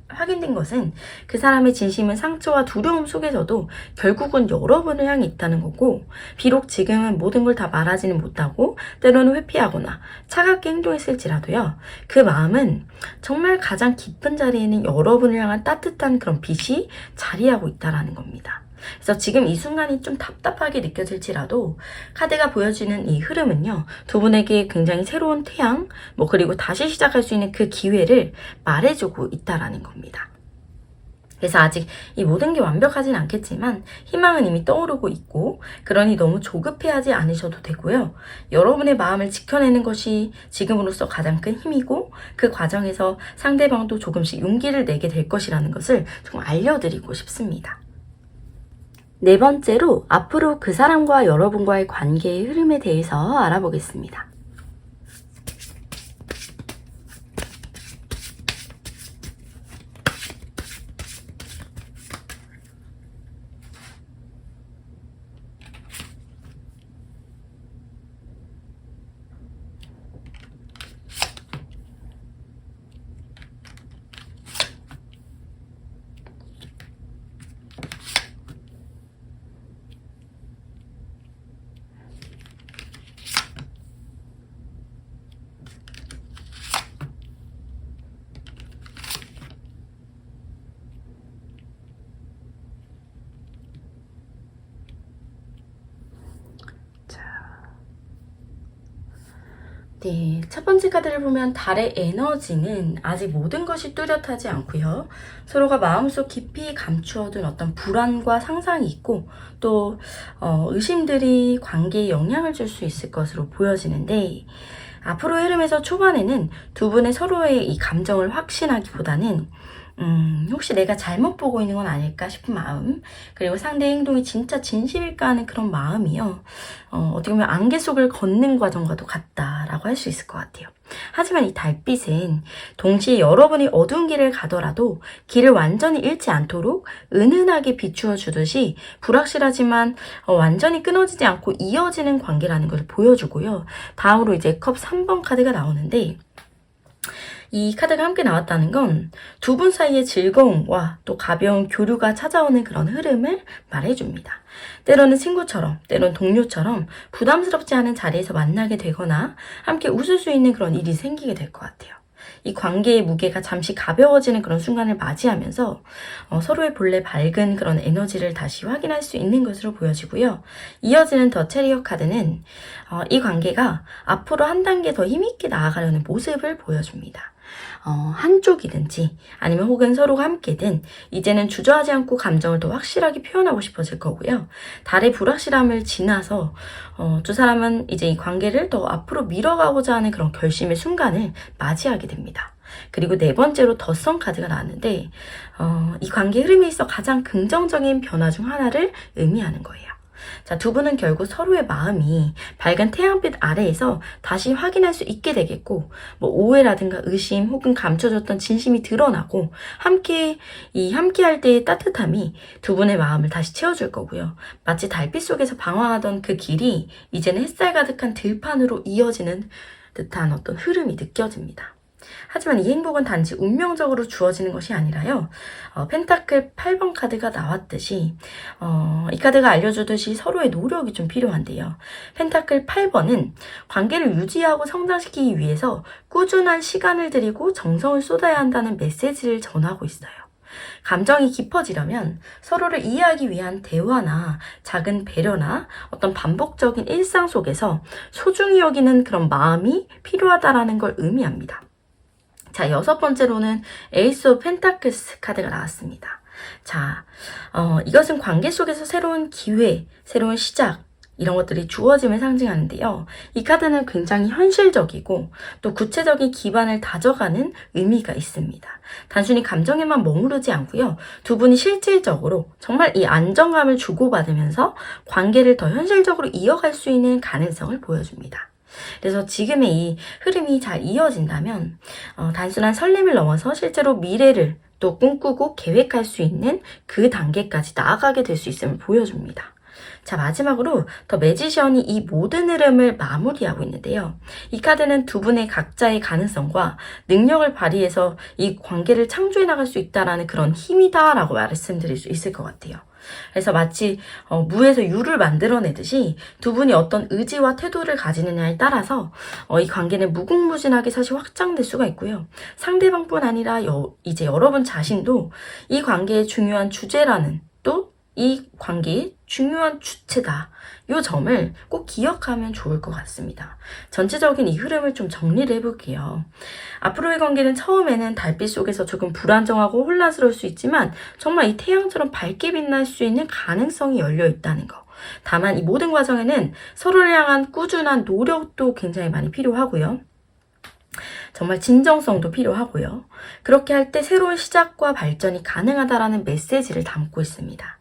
확인된 것은 그 사람의 진심은 상처와 두려움 속에서도 결국은 여러분을 향해 있다는 거고, 비록 지금은 모든 걸 다 말하지는 못하고 때로는 회피하거나 차갑게 행동했을지라도요, 그 마음은 정말 가장 깊은 자리에는 여러분을 향한 따뜻한 그런 빛이 자리하고 있다는 겁니다. 그래서 지금 이 순간이 좀 답답하게 느껴질지라도 카드가 보여주는 이 흐름은요, 두 분에게 굉장히 새로운 태양, 그리고 다시 시작할 수 있는 그 기회를 말해주고 있다라는 겁니다. 그래서 아직 이 모든 게 완벽하진 않겠지만 희망은 이미 떠오르고 있고, 그러니 너무 조급해하지 않으셔도 되고요. 여러분의 마음을 지켜내는 것이 지금으로서 가장 큰 힘이고, 그 과정에서 상대방도 조금씩 용기를 내게 될 것이라는 것을 좀 알려드리고 싶습니다. 네 번째로 앞으로 그 사람과 여러분과의 관계의 흐름에 대해서 알아보겠습니다. 네, 첫 번째 카드를 보면 달의 에너지는 아직 모든 것이 뚜렷하지 않고요. 서로가 마음속 깊이 감추어둔 어떤 불안과 상상이 있고, 또 의심들이 관계에 영향을 줄 수 있을 것으로 보여지는데, 앞으로의 흐름에서 초반에는 두 분의 서로의 이 감정을 확신하기보다는 혹시 내가 잘못 보고 있는 건 아닐까 싶은 마음, 그리고 상대의 행동이 진짜 진심일까 하는 그런 마음이요. 어떻게 보면 안개 속을 걷는 과정과도 같다라고 할 수 있을 것 같아요. 하지만 이 달빛은 동시에 여러분이 어두운 길을 가더라도 길을 완전히 잃지 않도록 은은하게 비추어 주듯이 불확실하지만 완전히 끊어지지 않고 이어지는 관계라는 것을 보여주고요. 다음으로 이제 컵 3번 카드가 나오는데, 이 카드가 함께 나왔다는 건 두 분 사이의 즐거움과 또 가벼운 교류가 찾아오는 그런 흐름을 말해줍니다. 때로는 친구처럼, 때로는 동료처럼 부담스럽지 않은 자리에서 만나게 되거나 함께 웃을 수 있는 그런 일이 생기게 될 것 같아요. 이 관계의 무게가 잠시 가벼워지는 그런 순간을 맞이하면서 서로의 본래 밝은 그런 에너지를 다시 확인할 수 있는 것으로 보여지고요. 이어지는 더 체리엇 카드는 이 관계가 앞으로 한 단계 더 힘있게 나아가려는 모습을 보여줍니다. 한쪽이든지 아니면 혹은 서로가 함께든 이제는 주저하지 않고 감정을 더 확실하게 표현하고 싶어질 거고요. 달의 불확실함을 지나서 두 사람은 이제 이 관계를 더 앞으로 밀어가고자 하는 그런 결심의 순간을 맞이하게 됩니다. 그리고 네 번째로 더선 카드가 나왔는데, 이 관계 흐름에 있어 가장 긍정적인 변화 중 하나를 의미하는 거예요. 자, 두 분은 결국 서로의 마음이 밝은 태양빛 아래에서 다시 확인할 수 있게 되겠고, 오해라든가 의심 혹은 감춰졌던 진심이 드러나고, 함께할 때의 따뜻함이 두 분의 마음을 다시 채워줄 거고요. 마치 달빛 속에서 방황하던 그 길이 이제는 햇살 가득한 들판으로 이어지는 듯한 어떤 흐름이 느껴집니다. 하지만 이 행복은 단지 운명적으로 주어지는 것이 아니라요, 펜타클 8번 카드가 나왔듯이 이 카드가 알려주듯이 서로의 노력이 좀 필요한데요. 펜타클 8번은 관계를 유지하고 성장시키기 위해서 꾸준한 시간을 들이고 정성을 쏟아야 한다는 메시지를 전하고 있어요. 감정이 깊어지려면 서로를 이해하기 위한 대화나 작은 배려나 어떤 반복적인 일상 속에서 소중히 여기는 그런 마음이 필요하다라는 걸 의미합니다. 자, 여섯 번째로는 에이스 오브 펜타클스 카드가 나왔습니다. 자, 이것은 관계 속에서 새로운 기회, 새로운 시작, 이런 것들이 주어짐을 상징하는데요. 이 카드는 굉장히 현실적이고 또 구체적인 기반을 다져가는 의미가 있습니다. 단순히 감정에만 머무르지 않고요. 두 분이 실질적으로 정말 이 안정감을 주고받으면서 관계를 더 현실적으로 이어갈 수 있는 가능성을 보여줍니다. 그래서 지금의 이 흐름이 잘 이어진다면 단순한 설렘을 넘어서 실제로 미래를 또 꿈꾸고 계획할 수 있는 그 단계까지 나아가게 될 수 있음을 보여줍니다. 자, 마지막으로 더 매지션이 이 모든 흐름을 마무리하고 있는데요. 이 카드는 두 분의 각자의 가능성과 능력을 발휘해서 이 관계를 창조해 나갈 수 있다는 그런 힘이다라고 말씀드릴 수 있을 것 같아요. 그래서 마치 무에서 유를 만들어내듯이 두 분이 어떤 의지와 태도를 가지느냐에 따라서 이 관계는 무궁무진하게 사실 확장될 수가 있고요. 상대방뿐 아니라 이제 여러분 자신도 이 관계의 중요한 주제라는 또 이 관계의 중요한 주체다. 이 점을 꼭 기억하면 좋을 것 같습니다. 전체적인 이 흐름을 좀 정리를 해볼게요. 앞으로의 관계는 처음에는 달빛 속에서 조금 불안정하고 혼란스러울 수 있지만 정말 이 태양처럼 밝게 빛날 수 있는 가능성이 열려 있다는 거. 다만 이 모든 과정에는 서로를 향한 꾸준한 노력도 굉장히 많이 필요하고요. 정말 진정성도 필요하고요. 그렇게 할 때 새로운 시작과 발전이 가능하다라는 메시지를 담고 있습니다.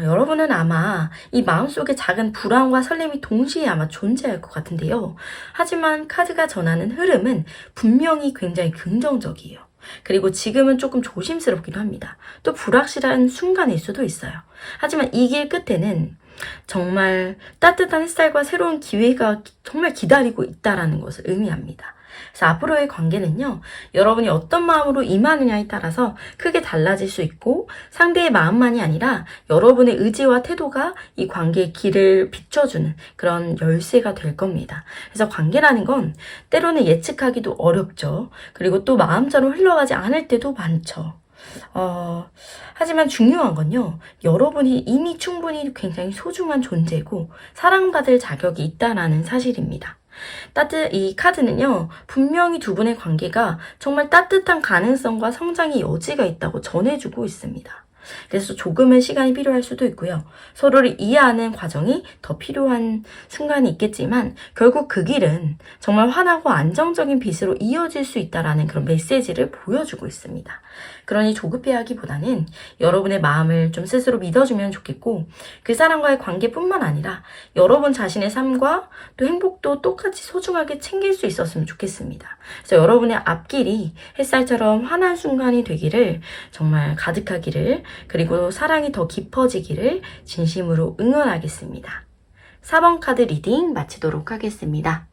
여러분은 아마 이 마음속에 작은 불안과 설렘이 동시에 아마 존재할 것 같은데요. 하지만 카드가 전하는 흐름은 분명히 굉장히 긍정적이에요. 그리고 지금은 조금 조심스럽기도 합니다. 또 불확실한 순간일 수도 있어요. 하지만 이 길 끝에는 정말 따뜻한 햇살과 새로운 기회가 정말 기다리고 있다는 것을 의미합니다. 그래서 앞으로의 관계는요, 여러분이 어떤 마음으로 임하느냐에 따라서 크게 달라질 수 있고 상대의 마음만이 아니라 여러분의 의지와 태도가 이 관계의 길을 비춰주는 그런 열쇠가 될 겁니다. 그래서 관계라는 건 때로는 예측하기도 어렵죠. 그리고 또 마음처럼 흘러가지 않을 때도 많죠. 하지만 중요한 건요, 여러분이 이미 충분히 굉장히 소중한 존재고 사랑받을 자격이 있다는 사실입니다. 이 카드는요, 분명히 두 분의 관계가 정말 따뜻한 가능성과 성장의 여지가 있다고 전해주고 있습니다. 그래서 조금은 시간이 필요할 수도 있고요. 서로를 이해하는 과정이 더 필요한 순간이 있겠지만 결국 그 길은 정말 환하고 안정적인 빛으로 이어질 수 있다는 그런 메시지를 보여주고 있습니다. 그러니 조급해하기보다는 여러분의 마음을 좀 스스로 믿어주면 좋겠고 그 사람과의 관계뿐만 아니라 여러분 자신의 삶과 또 행복도 똑같이 소중하게 챙길 수 있었으면 좋겠습니다. 그래서 여러분의 앞길이 햇살처럼 환한 순간이 되기를 정말 가득하기를 그리고 사랑이 더 깊어지기를 진심으로 응원하겠습니다. 4번 카드 리딩 마치도록 하겠습니다.